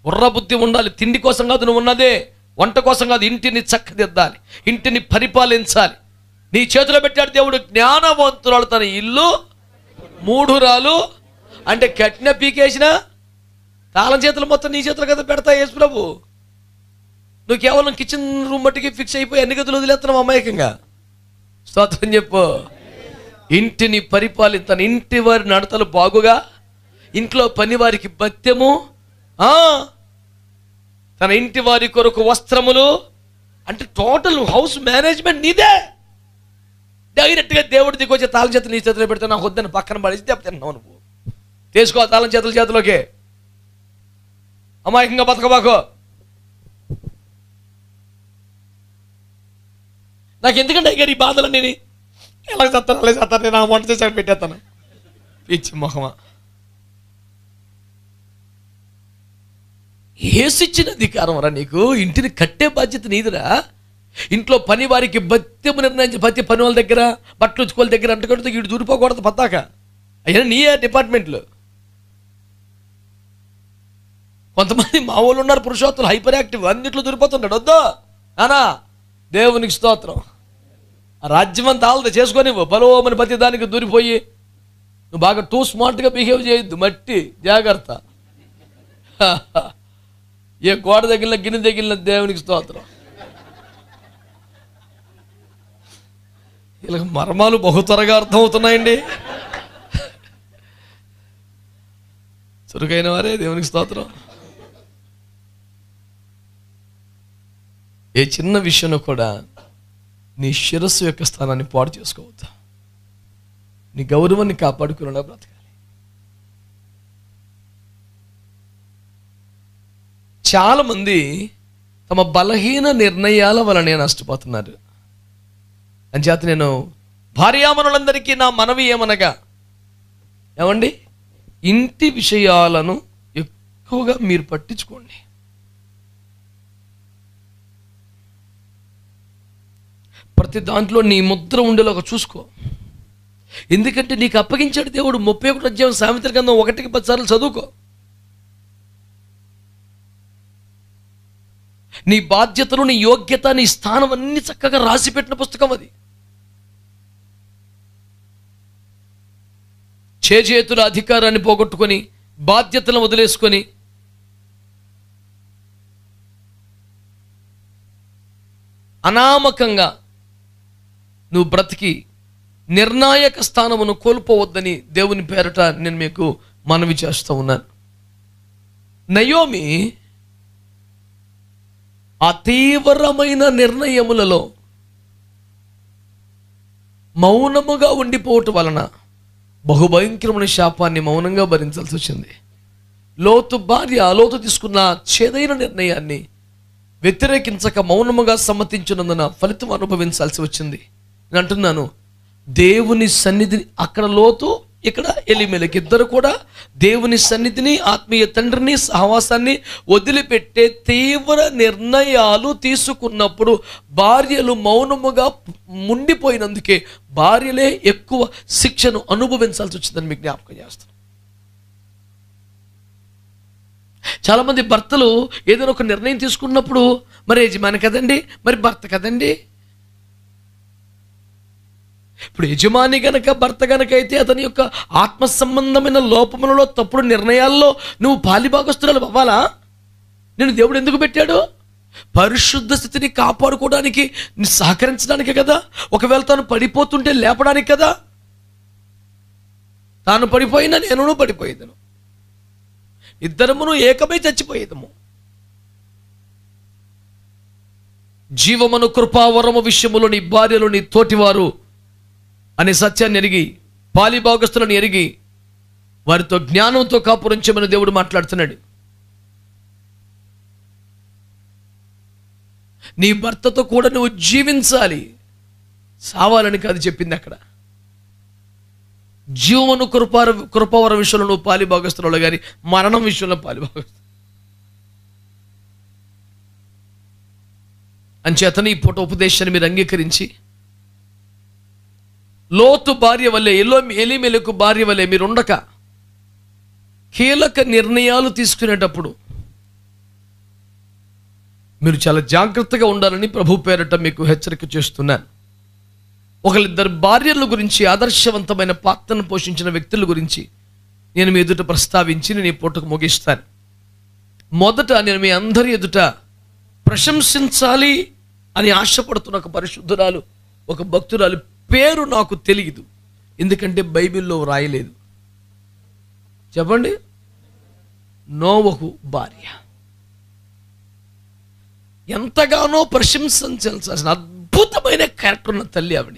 బుర్ర బుద్ధి ఉండాలి. తిండి కోసం కాదు నువ్వు ఉన్నదే, వంట కోసం కాదు. ఇంటిని చక్కదిద్దాలి, ఇంటిని పరిపాలించాలి. నీ చేతిలో పెట్టాడు దేవుడు. జ్ఞానవంతురాలు తన ఇల్లు మూఢురాలు అంటే కట్టిన పీకేసిన తాళం చేతులు మొత్తం నీ చేతులు కదా పెడతా యేసు ప్రభు. నువ్వు కేవలం కిచెన్ రూమ్ మట్టికి ఫిక్స్ అయిపోయి అన్ని గదులు వదిలేస్తున్నావు అమాయకంగా. స్తోత్రం చెప్పు. ఇంటిని పరిపాలిస్తాను, ఇంటి వారి నడతలు బాగుగా, ఇంట్లో పని వారికి భత్యము, తన ఇంటి వారి కొరకు వస్త్రములు, అంటే టోటల్ హౌస్ మేనేజ్మెంట్ నీదే. డైరెక్ట్గా దేవుడి దిగి వచ్చే తాళం చేతులు నీ చేతిలో పెడితే నాకు వద్దని పక్కన పడేసి దెబ్బతిన్నావు. నువ్వు తీసుకో తాళం చేతిలోకి, అమాయకంగా బతకబాకో. నాకు ఎందుకంటే ఇక ఈ బాధలు నేను ఎలా చేస్తాను, అలా చేస్తాను, నేను వంట చేసి పెట్టేస్తాను. పిచ్చి మొహమా. ఏసిచ్చిన అధికారం రా నీకు, ఇంటిని కట్టే బాధ్యత నీదిరా. ఇంట్లో పని వారికి భత్యము నిర్ణయించి ప్రతి పని వాళ్ళ దగ్గర, బట్టలు ఉచ్చుకోళ్ళ దగ్గర అంటుకడితే వీడు దూరిపోకూడదు పద్దాక. అయినా నీయే డిపార్ట్మెంట్లు. కొంతమంది మా వాళ్ళు ఉన్నారు పురుషోత్తులు, హైపర్ యాక్టివ్, అన్నిట్లో దూరిపోతుంటాడు. వద్దా నానా, దేవునికి స్తోత్రం. ఆ రాజ్యం అంతా ఆల్ది చేసుకొని బలోమని ప్రతి దానికి దూరిపోయి నువ్వు బాగా టూ స్మార్ట్గా బిహేవ్ చేయొద్దు. మట్టి జాగ్రత్త. ఏ గోడ తగిలిన గిన్నె తగిలిన దేవునికి స్తోత్రం. ఇలా మర్మాలు బహు త్వరగా అర్థమవుతున్నాయండి. చురుకైన వారే దేవునికి స్తోత్రం. ఏ చిన్న విషయంలో కూడా నీ శిరస్సు యొక్క స్థానాన్ని పాడు చేసుకోవద్దు. నీ గౌరవాన్ని కాపాడుకునేలా బ్రతకాలి. చాలామంది తమ బలహీన నిర్ణయాల వలనే నష్టపోతున్నారు. అంచేత నేను భార్యామణులందరికీ నా మనవి ఏమనగా, ఏమండి, ఇంటి విషయాలను ఎక్కువగా మీరు పట్టించుకోండి. ప్రతి దాంట్లో నీ ముద్ర ఉండేలాగా చూసుకో. ఎందుకంటే నీకు అప్పగించాడు దేవుడు. 31 అధ్యాయం సామెతల గ్రంథం 1కి 10 సార్లు చదువుకో. నీ బాధ్యతలు, నీ యోగ్యత, నీ స్థానం అన్ని చక్కగా రాసిపెట్టిన పుస్తకం అది. చేతుల అధికారాన్ని పోగొట్టుకొని బాధ్యతలను వదిలేసుకొని అనామకంగా నువ్వు బ్రతికి నిర్ణాయక స్థానమును కోల్పోవద్దని దేవుని పేరట నేను మీకు మనవి చేస్తూ ఉన్నాను. నయోమి ఆ తీవ్రమైన నిర్ణయములలో మౌనముగా ఉండిపోవటం వలన బహుభయంకరమైన శాపాన్ని మౌనంగా భరించాల్సి వచ్చింది. లోతు భార్య లోతు తీసుకున్న చేదైన నిర్ణయాన్ని వ్యతిరేకించక మౌనముగా సమ్మతించినందున ఫలితం అనుభవించాల్సి వచ్చింది. నేను అంటున్నాను, దేవుని సన్నిధిని, అక్కడ లోతు ఇక్కడ ఎలీమెలెకు ఇద్దరు కూడా దేవుని సన్నిధిని, ఆత్మీయ తండ్రిని, సహవాసాన్ని వదిలిపెట్టే తీవ్ర నిర్ణయాలు తీసుకున్నప్పుడు భార్యలు మౌనముగా ముండిపోయినందుకే భార్యలే ఎక్కువ శిక్షను అనుభవించాల్సి వచ్చిందని మీకు జ్ఞాపకం చేస్తాను. చాలామంది భర్తలు ఏదైనా ఒక నిర్ణయం తీసుకున్నప్పుడు మరి యజమాని కదండి, మరి భర్త కదండి. ఇప్పుడు యజమాని గనక భర్త గనక అయితే అతని యొక్క ఆత్మ సంబంధమైన లోపములలో, తప్పుడు నిర్ణయాల్లో నువ్వు పాలిభాగస్తురాలు అవ్వాలా? నేను దేవుడు ఎందుకు పెట్టాడు? పరిశుద్ధ స్థితిని కాపాడుకోవడానికి, సహకరించడానికే కదా. ఒకవేళ తను పడిపోతుంటే లేపడానికి కదా. తాను పడిపోయినా నేను పడిపోయేదను, ఇద్దరమును ఏకమై చచ్చిపోయేదము. జీవమును కృపావరము విషయములో నీ భార్యలు నీ తోటివారు అనే సత్యాన్ని ఎరిగి, పాలిభాగస్తులను ఎరిగి వారితో జ్ఞానంతో కాపురించమని దేవుడు మాట్లాడుతున్నాడు. నీ భర్తతో కూడా నువ్వు జీవించాలి, సావాలని కాదు చెప్పింది అక్కడ. జీవమును కృపావర విషయంలో నువ్వు పాలిభాగస్తులు కానీ మరణం విషయంలో పాలిభాగస్తు అంచేతని ఈ పూట ఉపదేశాన్ని మీరు అంగీకరించి, లోతు భార్య వల్లే, ఎలీమెలకు భార్య వల్లే మీరు ఉండక కీలక నిర్ణయాలు తీసుకునేటప్పుడు మీరు చాలా జాగ్రత్తగా ఉండాలని ప్రభు పేరట మీకు హెచ్చరిక చేస్తున్నాను. ఒకళ్ళిద్దరు భార్యల గురించి, ఆదర్శవంతమైన పాత్రను పోషించిన వ్యక్తుల గురించి నేను మీ ఎదుట ప్రస్తావించి నేను ఈ పూటకు ముగిస్తాను. మొదట నేను మీ అందరి ఎదుట ప్రశంసించాలి అని ఆశపడుతున్న ఒక పరిశుద్ధురాలు, ఒక భక్తురాలు పేరు నాకు తెలియదు, ఎందుకంటే బైబిల్లో రాయలేదు. చెప్పండి, నోవహు భార్య. ఎంతగానో ప్రశంసించాల్సిన అద్భుతమైన క్యారెక్టర్ ఉన్న తల్లి ఆవిడ.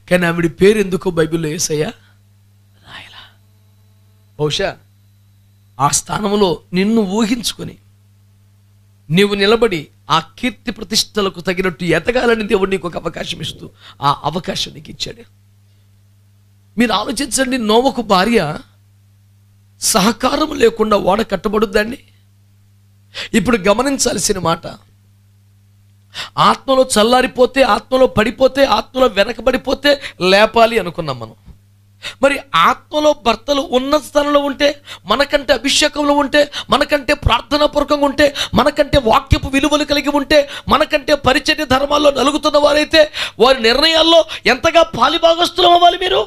కానీ ఆవిడ పేరు ఎందుకో బైబిల్లో యేసయ్య రాయలా. బహుశా ఆ స్థానంలో నిన్ను ఊహించుకొని నీవు నిలబడి ఆ కీర్తి ప్రతిష్టలకు తగినట్టు ఎదగాలని దేవుడు నీకు ఒక అవకాశం ఇస్తూ ఆ అవకాశం నీకు ఇచ్చాడు. మీరు ఆలోచించండి, నోవహు భార్య సహకారం లేకుండా ఓడ కట్టబడుద్దండి. ఇప్పుడు గమనించాల్సిన మాట, ఆత్మలో చల్లారిపోతే, ఆత్మలో పడిపోతే, ఆత్మలో వెనకబడిపోతే లేపాలి అనుకున్నాం మనం. మరి ఆత్మలో భర్తలు ఉన్నత స్థానంలో ఉంటే, మనకంటే అభిషేకంలో ఉంటే, మనకంటే ప్రార్థనాపూర్వకంగా ఉంటే, మనకంటే వాక్యపు విలువలు కలిగి ఉంటే, మనకంటే పరిచర్య ధర్మాల్లో నలుగుతున్న వారైతే వారి నిర్ణయాల్లో ఎంతగా పాలిభాగస్తులం అవ్వాలి. మీరు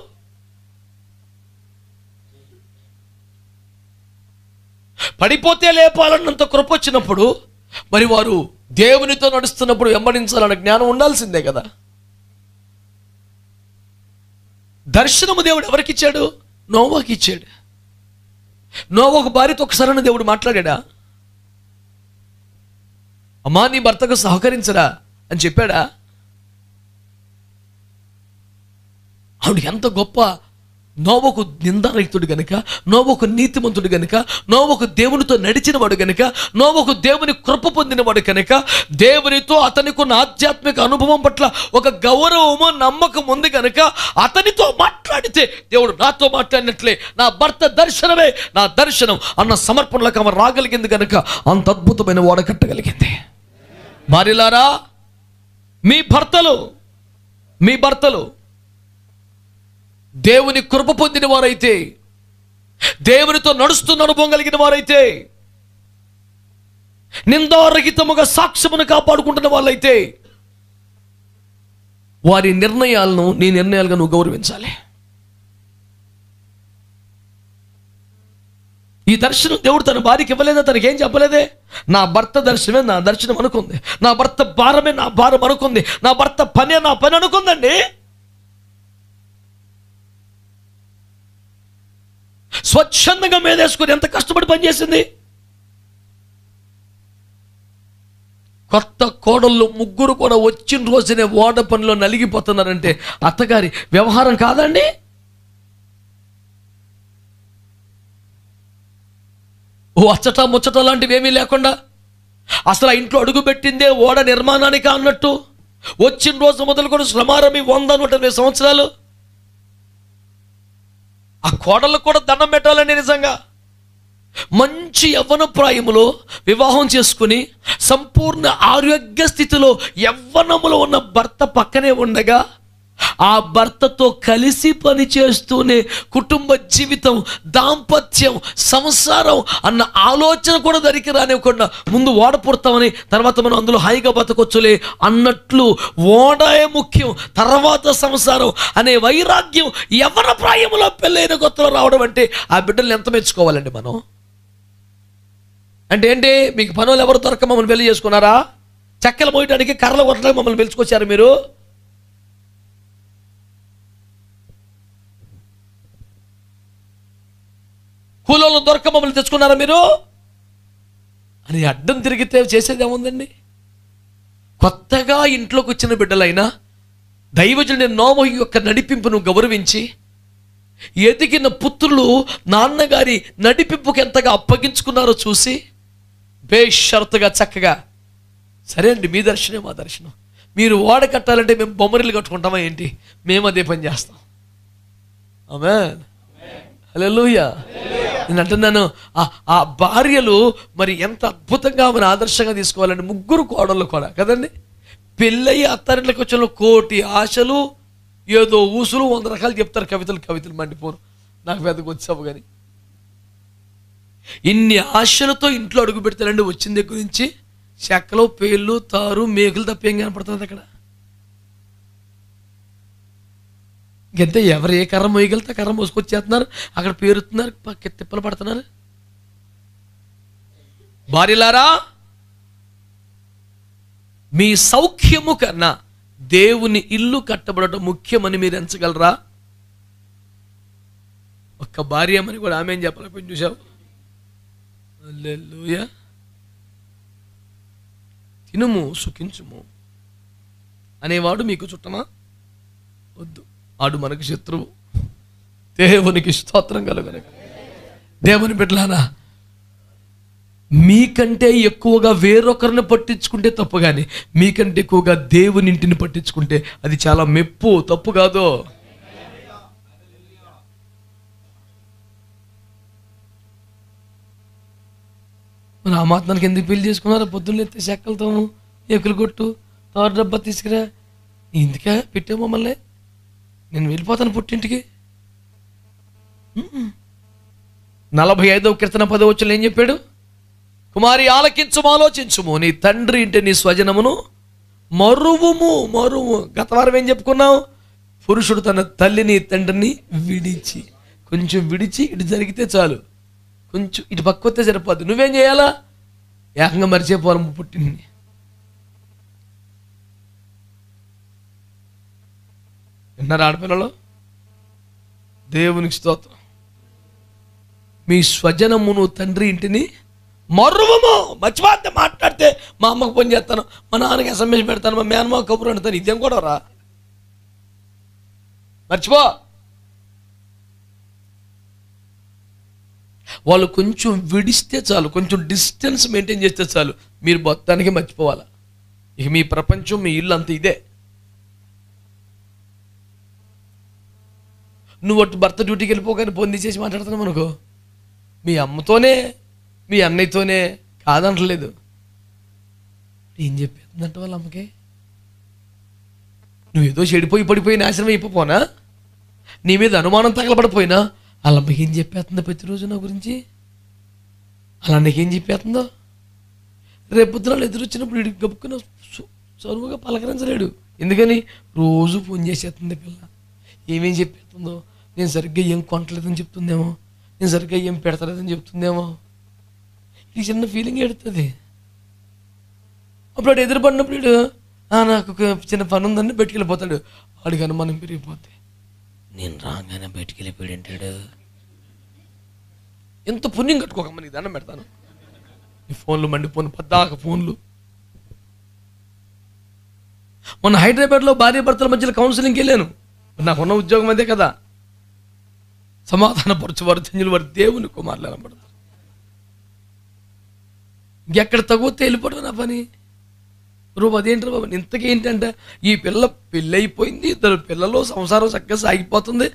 పడిపోతే లేపాలన్నంత కృప వచ్చినప్పుడు మరి వారు దేవునితో నడుస్తున్నప్పుడు వెంబడించాలన్న జ్ఞానం ఉండాల్సిందే కదా. దర్శనము దేవుడు ఎవరికి ఇచ్చాడు? నోవాకి ఇచ్చాడు. నోవాకు భార్యతో ఒకసారి దేవుడు మాట్లాడా? అమ్మా నీ భర్తకు సహకరించరా అని చెప్పాడా? ఆవిడ ఎంత గొప్ప, నోవకు నిందారహితుడు గనుక, నోవకు నీతిమంతుడు గనుక, నోవకు దేవునితో నడిచినవాడు గనుక, నోవకు దేవుని కృప పొందినవాడు కనుక, దేవునితో అతనికి ఉన్న ఆధ్యాత్మిక అనుభవం పట్ల ఒక గౌరవము నమ్మకం ఉంది కనుక అతనితో మాట్లాడితే దేవుడు నాతో మాట్లాడినట్లే నా భర్త దర్శనమే నా దర్శనం అన్న సమర్పణలకు ఆమె రాగలిగింది కనుక అంత అద్భుతమైన ఓడ కట్టగలిగింది. భార్యలారా, మీ భర్తలు దేవుని కృప పొందిన వారైతే, దేవునితో నడుస్తున్న అనుభవం కలిగిన వారైతే, నిందారహితముగా సాక్ష్యమును కాపాడుకుంటున్న వాళ్ళైతే వారి నిర్ణయాలను నీ నిర్ణయాలుగా నువ్వు గౌరవించాలి. ఈ దర్శనం దేవుడు తన భార్యకి ఇవ్వలేదా? తనకి ఏం చెప్పలేదే? నా భర్త దర్శనమే నా దర్శనం అనుకుంది, నా భర్త భారమే నా భారం అనుకుంది, నా భర్త పనే నా పని అనుకుందండి. స్వచ్ఛందంగా మీదేసుకుని ఎంత కష్టపడి పనిచేసింది. కొత్త కోడళ్ళు ముగ్గురు కూడా వచ్చిన రోజునే ఓడ పనిలో నలిగిపోతున్నారంటే అత్తగారి వ్యవహారం కాదండి. అచ్చట ముచ్చట లాంటివి ఏమీ లేకుండా అసలు ఆ ఇంట్లో అడుగు పెట్టిందే ఓడ నిర్మాణానికి అన్నట్టు వచ్చిన రోజు మొదలుకొని శ్రమారమి 120 సంవత్సరాలు ఆ కోడళ్ళకు కూడా దండం పెట్టాలండి. నిజంగా మంచి యవ్వన ప్రాయములో వివాహం చేసుకుని సంపూర్ణ ఆరోగ్య స్థితిలో యవ్వనములో ఉన్న భర్త పక్కనే ఉండగా ఆ భర్తతో కలిసి పని చేస్తూనే కుటుంబ జీవితం, దాంపత్యం, సంసారం అన్న ఆలోచన కూడా దరికి రానివ్వకుండా ముందు ఓడ పుడతామని తర్వాత మనం అందులో హాయిగా బతకొచ్చులే అన్నట్లు ఓడే ముఖ్యం, తర్వాత సంసారం అనే వైరాగ్యం యవ్వన ప్రాయంలో పెళ్ళైన కొత్తలో రావడం అంటే ఆ బిడ్డల్ని ఎంత మెచ్చుకోవాలండి మనం. అంటే ఏంటి, మీకు పనులు ఎవరు దొరక మమ్మల్ని పెళ్లి చేసుకున్నారా? చెక్కలు మోయడానికి కర్రలు కొట్టడానికి మమ్మల్ని పిలుచుకొచ్చారు మీరు. కూలోళ్ళు దొరక మమ్మల్ని తెచ్చుకున్నారా మీరు అని అడ్డం తిరిగితే చేసేది ఏముందండి? కొత్తగా ఇంట్లోకి వచ్చిన బిడ్డలైనా దైవజనుడి నోవహు యొక్క నడిపింపును గౌరవించి ఎదిగిన పుత్రులు నాన్నగారి నడిపింపుకి ఎంతగా అప్పగించుకున్నారో చూసి బేషరతుగా చక్కగా, సరే అండి మీ దర్శనం మా దర్శనం, మీరు ఓడ కట్టాలంటే మేము బొమ్మరిల్లు కట్టుకుంటామా ఏంటి, మేము అదే పని చేస్తాం. ఆమేన్, హల్లెలూయా. నేను అంటున్నాను, ఆ భార్యలు మరి ఎంత అద్భుతంగా మన ఆదర్శంగా తీసుకోవాలండి. ముగ్గురు కోడళ్ళు కూడా కదండి. పెళ్ళయి అత్తారింట్లోకి వచ్చిన కోటి ఆశలు, ఏదో ఊసులు 100 రకాలు చెప్తారు. కవితలు మండిపోరు, నాకు పెద్దగా వచ్చావు కానీ ఇన్ని ఆశలతో ఇంట్లో అడుగు పెడతారండి. వచ్చిన దగ్గర నుంచి చెక్కలు, పేర్లు, తారు, మేకులు తప్ప ఏం కనపడుతుంది అక్కడ? ఇంకంతే, ఎవరు ఏ కర్ర మోయగలితే కర్ర మోసుకొచ్చేస్తున్నారు, అక్కడ పేరుతున్నారు, తిప్పలు పడుతున్నారు. భార్యలారా, మీ సౌఖ్యము కన్నా దేవుని ఇల్లు కట్టబడటం ముఖ్యమని మీరు ఎంచగలరా? ఒక్క భార్యమని కూడా ఆమె ఏం చెప్పలేకపోయి చూసావు. హల్లెలూయా. తినుము సుఖించుము అనేవాడు మీకు చుట్టమా? వద్దు, ఆడు మనకు శత్రువు. దేవునికి స్తోత్రం కలుగును. దేవుని బిడ్డలారా, మీకంటే ఎక్కువగా వేరొకరిని పట్టించుకుంటే తప్పు, కానీ మీకంటే ఎక్కువగా దేవుని ఇంటిని పట్టించుకుంటే అది చాలా మెప్పు, తప్పు కాదు. మరి ఆ మాత్రానికి ఎందుకు పెళ్లి చేసుకున్నారు? పొద్దున్న ఎత్తే చెక్కలతోము, ఏకులు కొట్టు, తారు డబ్బా తీసుకురా, ఇందుకే పెట్టే మమ్మల్ని, నేను వెళ్ళిపోతాను పుట్టింటికి. 45వ కీర్తన 10వ వచనంలో ఏం చెప్పాడు? కుమారి ఆలకించుము, ఆలోచించుము, నీ తండ్రి ఇంటి నీ స్వజనమును మరువుము. గత వారం ఏం చెప్పుకున్నావు? పురుషుడు తన తల్లిని తండ్రిని విడిచి, కొంచెం విడిచి ఇటు జరిగితే చాలు, కొంచెం ఇటు పక్కొస్తే సరిపోద్దు. నువ్వేం చేయాలా? ఏకంగా మరిచిపోవాలి పుట్టింది. విన్నారా ఆడపిల్లలు? దేవునికి స్తోత్రం. మీ స్వజనమును తండ్రి ఇంటిని మరువము. మర్చిపోతే మాట్లాడితే మా అమ్మకు ఫోన్ చేస్తాను, మా నాన్నకి SMS పెడతాను, మా మేనమ్మ కబురు అంటాను. ఇదేం కూడా రా, మర్చిపో. వాళ్ళు కొంచెం విడిస్తే చాలు, కొంచెం డిస్టెన్స్ మెయింటైన్ చేస్తే చాలు, మీరు మొత్తానికి మర్చిపోవాలి. ఇక మీ ప్రపంచం, మీ ఇల్లు అంత ఇదే. నువ్వు అటు భర్త డ్యూటీకి వెళ్ళిపోగానే ఫోన్ తీసేసి మాట్లాడుతున్నావు అనుకో, మీ అమ్మతోనే మీ అన్నయ్యతోనే కాదంటలేదు. ఏం చెప్పేస్తుందంట వాళ్ళ అమ్మకి? నువ్వేదో చెడిపోయి పడిపోయి నాశనం అయిపోనా, నీ మీద అనుమానం తగలబడిపోయినా వాళ్ళ అమ్మకి ఏం చెప్పేస్తుందో ప్రతిరోజు నా గురించి? అలా నీకేం చెప్పేస్తుందో? రేపొద్దున ఎదురొచ్చినప్పుడు వీడికి గబుక్కున చదువుగా పలకరించలేడు. ఎందుకని? రోజు ఫోన్ చేసేస్తుంది పిల్ల. ఏమేం చెప్పేస్తుందో, నేను సరిగ్గా ఏం కొనట్లేదని చెప్తుందేమో, నేను సరిగ్గా ఏం పెడతలేదని చెప్తుందేమో, ఈ చిన్న ఫీలింగ్ ఎడుతుంది. అప్పుడు ఎదురు పడినప్పుడు నాకు ఒక చిన్న పని ఉందని బయటికి వెళ్ళిపోతాడు. వాడికి అనుమానం పెరిగిపోతే, నేను రాగానే బయటికి వెళ్ళిపోయాడు అంటాడు. ఎంత పుణ్యం కట్టుకోకమ్మ, నీకు దండం పెడతాను. ఈ ఫోన్లు మండిపోను, పద్దాక ఫోన్లు. మొన్న హైదరాబాద్లో భార్య భర్తల మధ్యలో కౌన్సిలింగ్కి వెళ్ళాను. నాకున్న ఉద్యోగం అదే కదా. సమాధానపరచువారు ధన్యులు, వారు దేవుని కుమారులు అనబడతారు. ఇంకెక్కడ తగ్గితే వెళ్ళిపోవడం నా పని. రూపు అదేంటారు బాబు, ఇంతకీ ఏంటంటే ఈ పిల్ల పెళ్ళి అయిపోయింది, 2 పిల్లలు, సంసారం చక్కగా సాగిపోతుంది.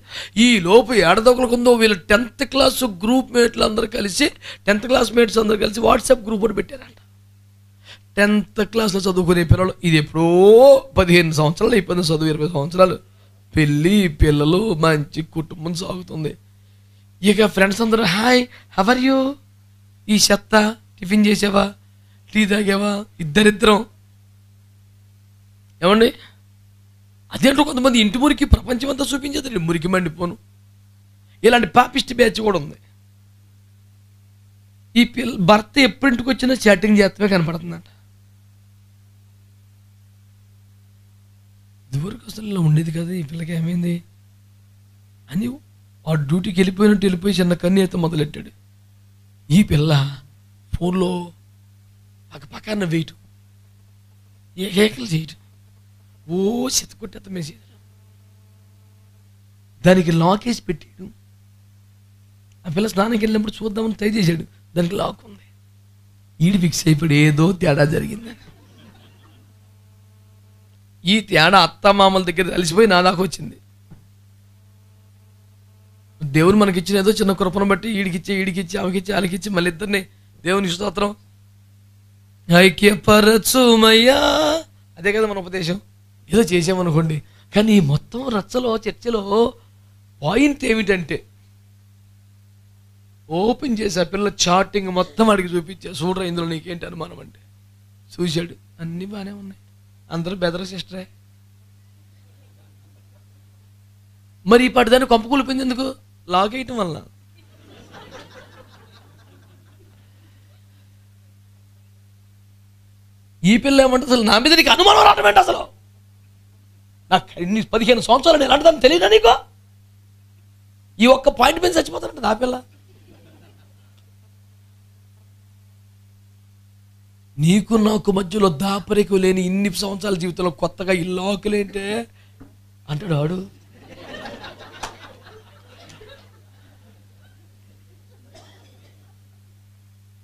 ఈ లోపు ఏడదొకలకుందో వీళ్ళు 10th క్లాస్ గ్రూప్ మేట్లు అందరూ కలిసి, 10th క్లాస్ మేట్స్ అందరూ కలిసి వాట్సాప్ గ్రూప్ ఒకటి పెట్టారంట. 10th క్లాస్లో చదువుకునే పిల్లలు, ఇది ఎప్పుడో 15 సంవత్సరాలు అయిపోయింది చదువు, 20 సంవత్సరాలు, పెళ్ళి పిల్లలు, మంచి కుటుంబం సాగుతుంది. ఇక ఫ్రెండ్స్ అందరూ హాయ్ హవర్ యూ, ఈ చెత్త, టిఫిన్ చేసావా, టీ తాగావా, ఇద్దరిద్దరం. ఏమండి, అదేంటో కొంతమంది ఇంటి మురికి ప్రపంచం అంతా చూపించేది, మురికి మండిపోను. ఇలాంటి పాపిస్ట్ బ్యాచ్ కూడా ఉంది. ఈ భర్త ఎప్పుడింటికి వచ్చినా చాటింగ్ చేస్తమే కనపడుతుందంట. ఇదివరకు అసలు ఇలా ఉండేది కదా, ఈ పిల్లకి ఏమైంది అని వాడు డ్యూటీకి వెళ్ళిపోయినట్టు వెళ్ళిపోయి చిన్న కన్ను అయితే మొదలెట్టాడు. ఈ పిల్ల ఫోన్లో పక్కన వేయటం, ఏకలు చేయటం, ఓ చెత్తకొట్టేత మెసేజ్, దానికి లాక్ వేసి పెట్టాడు. ఆ పిల్ల స్నానంకి వెళ్ళినప్పుడు చూద్దామని ట్రై చేశాడు, దానికి లాక్ ఉంది. ఈడు ఫిక్స్ అయిపోయాడు ఏదో తేడా జరిగిందని. ఈ తేడా అత్తమామల దగ్గర కలిసిపోయి నా దాకా వచ్చింది. దేవుడు మనకిచ్చిన ఏదో చిన్న కృపను బట్టి ఈడికిచ్చి ఆమెకిచ్చి మళ్ళీ ఇద్దరిని దేవుని స్తోత్రం ఐక్యపరచుమయ్యా, అదే కదా మన ఉపదేశం. ఏదో చేసామనుకోండి, కానీ ఈ మొత్తం రచ్చలో చర్చలో పాయింట్ ఏమిటంటే, ఓపెన్ చేసి ఆ పిల్ల చాటింగ్ మొత్తం అడిగి చూపించా, చూడరా ఇందులో నీకేంటి అనుమానం అంటే. చూశాడు, అన్నీ బాగానే ఉన్నాయి, అందరూ బెదర్ సిస్టరే. మరి ఈ పడిదాన్ని కొంప కూలిపోయింది ఎందుకు? లాక్ వేయటం వల్ల. ఈ పిల్ల ఏమంటే అసలు నా మీద నీకు అనుమానం రావడం ఏంటి? అసలు నాకు 15 సంవత్సరాలు నేను అంటాను తెలియదా నీకు? ఈ ఒక్క పాయింట్ మీద చచ్చిపోతానంట నా పిల్ల. నీకు నాకు మధ్యలో దాపరికు లేని ఇన్ని సంవత్సరాల జీవితంలో కొత్తగా ఈ లాకులేంటే అంటాడు ఆడు.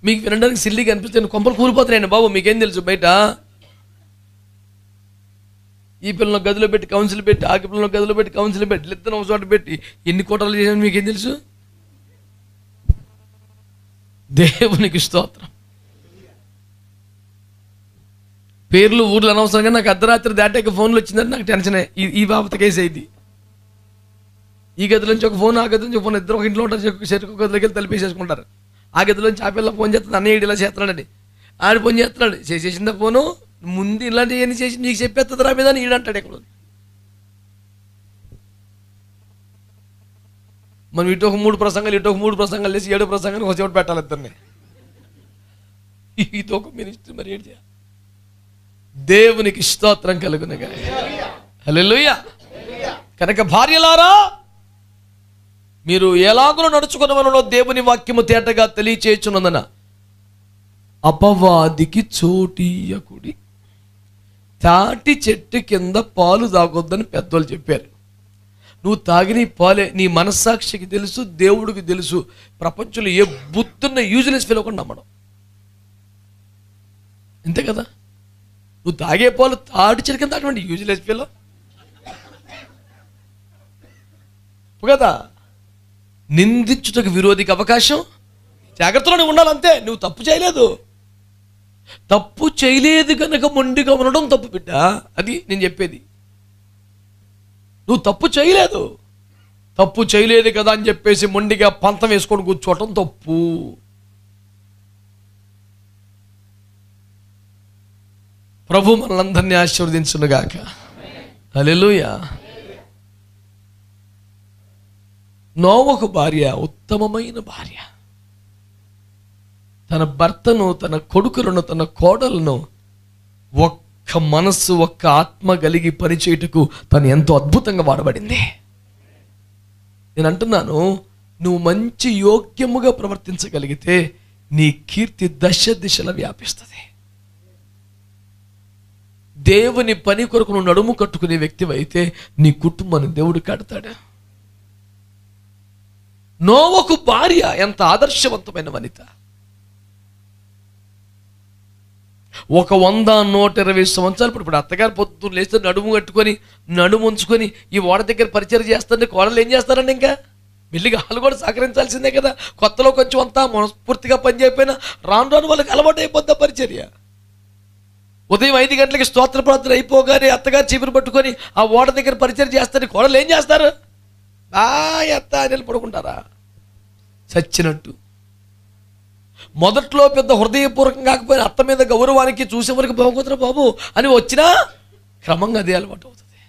మీకు వినడానికి సిల్లీగా అనిపిస్తే కొంపలు కూలిపోతున్నాయండి బాబు, మీకేం తెలుసు? బయట ఈ పిల్లల గదిలో పెట్టి కౌన్సిల్ పెట్టి, ఆ పిల్లల గదిలో పెట్టి కౌన్సిల్ పెట్టి, ఇద్దరు ఒక చోట పెట్టి ఎన్ని కోటలు చేశాను మీకేం తెలుసు? దేవునికి స్తోత్రం. పేర్లు ఊర్లు అనవసరంగా నాకు అర్ధరాత్రి దాటాక ఫోన్లు వచ్చిందంటే నాకు టెన్షనే. ఈ బాబత కేసు అయింది. ఈ గదిలో నుంచి ఒక ఫోన్, ఆ గది నుంచి ఒక ఫోన్, ఇద్దరు ఒక ఇంట్లో ఉంటారు, చెరుకు గదిలోకి వెళ్ళి తలిపేసేసుకుంటారు. ఆ గదిలోంచి ఆ పిల్ల ఫోన్ చేస్తుంది, అన్నయ్య ఇలా చేస్తున్నాడని. ఆడు ఫోన్ చేస్తున్నాడు, చేసేసిందా ఫోను, ముందు ఇలాంటివన్నీ చేసి నీకు చెప్పేస్తుంది రా మీద అని ఈడంటాడు. ఎక్కడ మనం ఇటు ఒక 3 ప్రసంగాలు, ఇటు ఒక 3 ప్రసంగాలు వేసి 7 ప్రసంగాలు ఒక చోట పెట్టాలి ఇద్దరిని. ఇది ఒక మినిస్ట్రీ. మరి ఏం చేయాలి? దేవునికి స్తోత్రం కలుగునగా. హల్లెలూయా. కనుక భార్యలారా, మీరు ఎలాగో నడుచుకున్న వలలో దేవుని వాక్యము తేటగా తెలియచేయుచున్నదన అపవాదికి చోటీయకుడి. తాటి చెట్టు కింద పాలు తాగొద్దని పెద్దోళ్ళు చెప్పారు. నువ్వు తాగిన పాలే నీ మనస్సాక్షికి తెలుసు, దేవుడికి తెలుసు. ప్రపంచంలో ఏ బుద్ధున్న యూజ్లెస్ ఫెలోకుండా నమ్మడం అంతే కదా. నువ్వు తాగే పాలు తాటి చెట్టు కింద తాగమండి, యూజ్లెస్ ఫెలో కదా. నిందించుటకు విరోధికి అవకాశం, జాగ్రత్తలోనే ఉండాలంతే. నువ్వు తప్పు చేయలేదు, తప్పు చేయలేదు కనుక మొండిగా ఉండడం తప్పు బిడ్డ. అది నేను చెప్పేది. నువ్వు తప్పు చేయలేదు, తప్పు చేయలేదు కదా అని చెప్పేసి మొండిగా పంతం వేసుకొని కూర్చోవటం తప్పు. ప్రభు మనలందరినీ ఆశీర్వదించునుగాక. హల్లెలూయా. నోవహు భార్య ఉత్తమమైన భార్య. తన భర్తను, తన కొడుకులను, తన కోడలను ఒక్క మనస్సు, ఒక్క ఆత్మ కలిగి పనిచేయుటకు తను ఎంతో అద్భుతంగా వాడబడింది. నేను అంటున్నాను, నువ్వు మంచి యోగ్యముగా ప్రవర్తించగలిగితే నీ కీర్తి దశ దిశలా వ్యాపిస్తుంది. దేవుని పని కొరకు నువ్వు నడుము కట్టుకునే వ్యక్తివైతే నీ కుటుంబాన్ని దేవుడు కడతాడు. నోవహు భార్య ఎంత ఆదర్శవంతమైన వనిత. ఒక 100-120 సంవత్సరాలు ఇప్పుడు అత్తగారు పొద్దున్న లేస్తే నడుము కట్టుకొని నడుము ఉంచుకొని ఈ ఓడ దగ్గర పరిచయం చేస్తుంటే కోడలు ఏం చేస్తారండి? ఇంకా మెల్లిగా వాళ్ళు కూడా సహకరించాల్సిందే కదా. కొత్తలో కొంచెం అంతా మనస్ఫూర్తిగా పని చేయకపోయినా రాను రాను వాళ్ళకి అలవాటు అయిపోద్దా పరిచర్య. ఉదయం 5 గంటలకి స్తోత్ర ప్రార్థన అయిపోగానే అత్తగారు చీపురు పట్టుకొని ఆ ఓడ దగ్గర పరిచయం చేస్తారు. కోడలు ఏం చేస్తారు? అత్త అని పడుకుంటారా చచ్చినట్టు. మొదట్లో పెద్ద హృదయపూర్వకం కాకపోయినా అత్త మీద గౌరవానికి చూసే వరకు బాగుందిరా బాబు అని వచ్చినా క్రమంగా అదే అలవాటు అవుతుంది.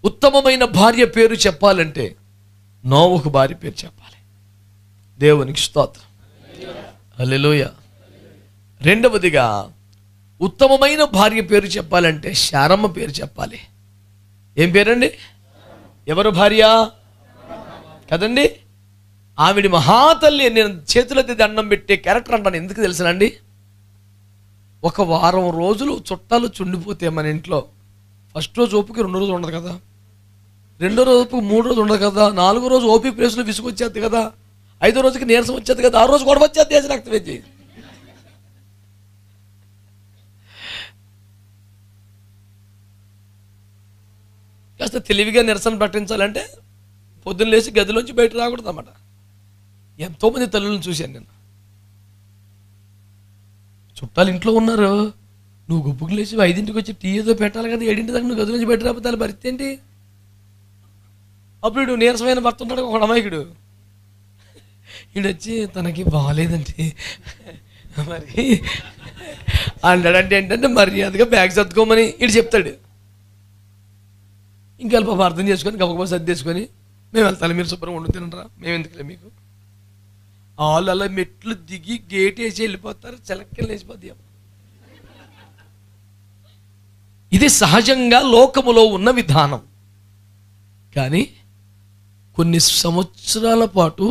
ఉత్తమమైన భార్య పేరు చెప్పాలంటే నోవహు భార్య పేరు చెప్పాలి. దేవునికి స్తోత్రం. హల్లెలూయా. రెండవదిగా ఉత్తమమైన భార్య పేరు చెప్పాలంటే శారమ్మ పేరు చెప్పాలి. ఏం పేరండి? ఎవరు భార్య? కదండి. ఆవిడ మహాతల్లి. నేను చేతులెత్తి దండం పెట్టే క్యారెక్టర్ అంటాను. ఎందుకు తెలుసునండి, ఒక వారం రోజులు చుట్టాలు చుండిపోతే మన ఇంట్లో ఫస్ట్ రోజు ఓపిక, రెండో రోజు ఉండదు కదా, రెండో రోజు ఓపిక, మూడో రోజు ఉండదు కదా, నాలుగో రోజు ఓపిక ప్లేస్లో విసుగు వచ్చేది కదా, ఐదో రోజుకి నీరసం వచ్చేది కదా, 6 రోజు గొడవ వచ్చేది దేశ రక్తం వేసి. కాస్త తెలివిగా నిరసన ప్రకటించాలంటే పొద్దున్న లేచి గదిలోంచి బయట రాకూడదు అన్నమాట. ఎంతోమంది తల్లులను చూశాను నేను. చుట్టాలు ఇంట్లో ఉన్నారు, నువ్వు గుప్పుకు లేచి 5ంటికి వచ్చి టీ ఏదో పెట్టాలి కదా, 7ంటి దాకా నువ్వు గదిలోంచి బయట రాకపోతే భర్త ఏంటి? అప్పుడు వీడు నీరసమైన భర్త ఉంటాడు, ఒక అమాయకుడు. వీడు వచ్చి తనకి బాగాలేదండి మరి అంటాడంటే ఏంటంటే మర్యాదగా బ్యాగ్ సర్దుకోమని వీడు చెప్తాడు. ఇంకా పాప అర్థం చేసుకొని గబగబా సర్దేసుకొని మేము వెళ్తాను, మీరు శుభ్రంగా వండు తినరా, మేము ఎందుకులే మీకు. వాళ్ళు అలా మెట్లు దిగి గేట్ వేసి వెళ్ళిపోతారు, చిలక్కలు వేసిపోతాయి. ఇది సహజంగా లోకములో ఉన్న విధానం. కానీ కొన్ని సంవత్సరాల పాటు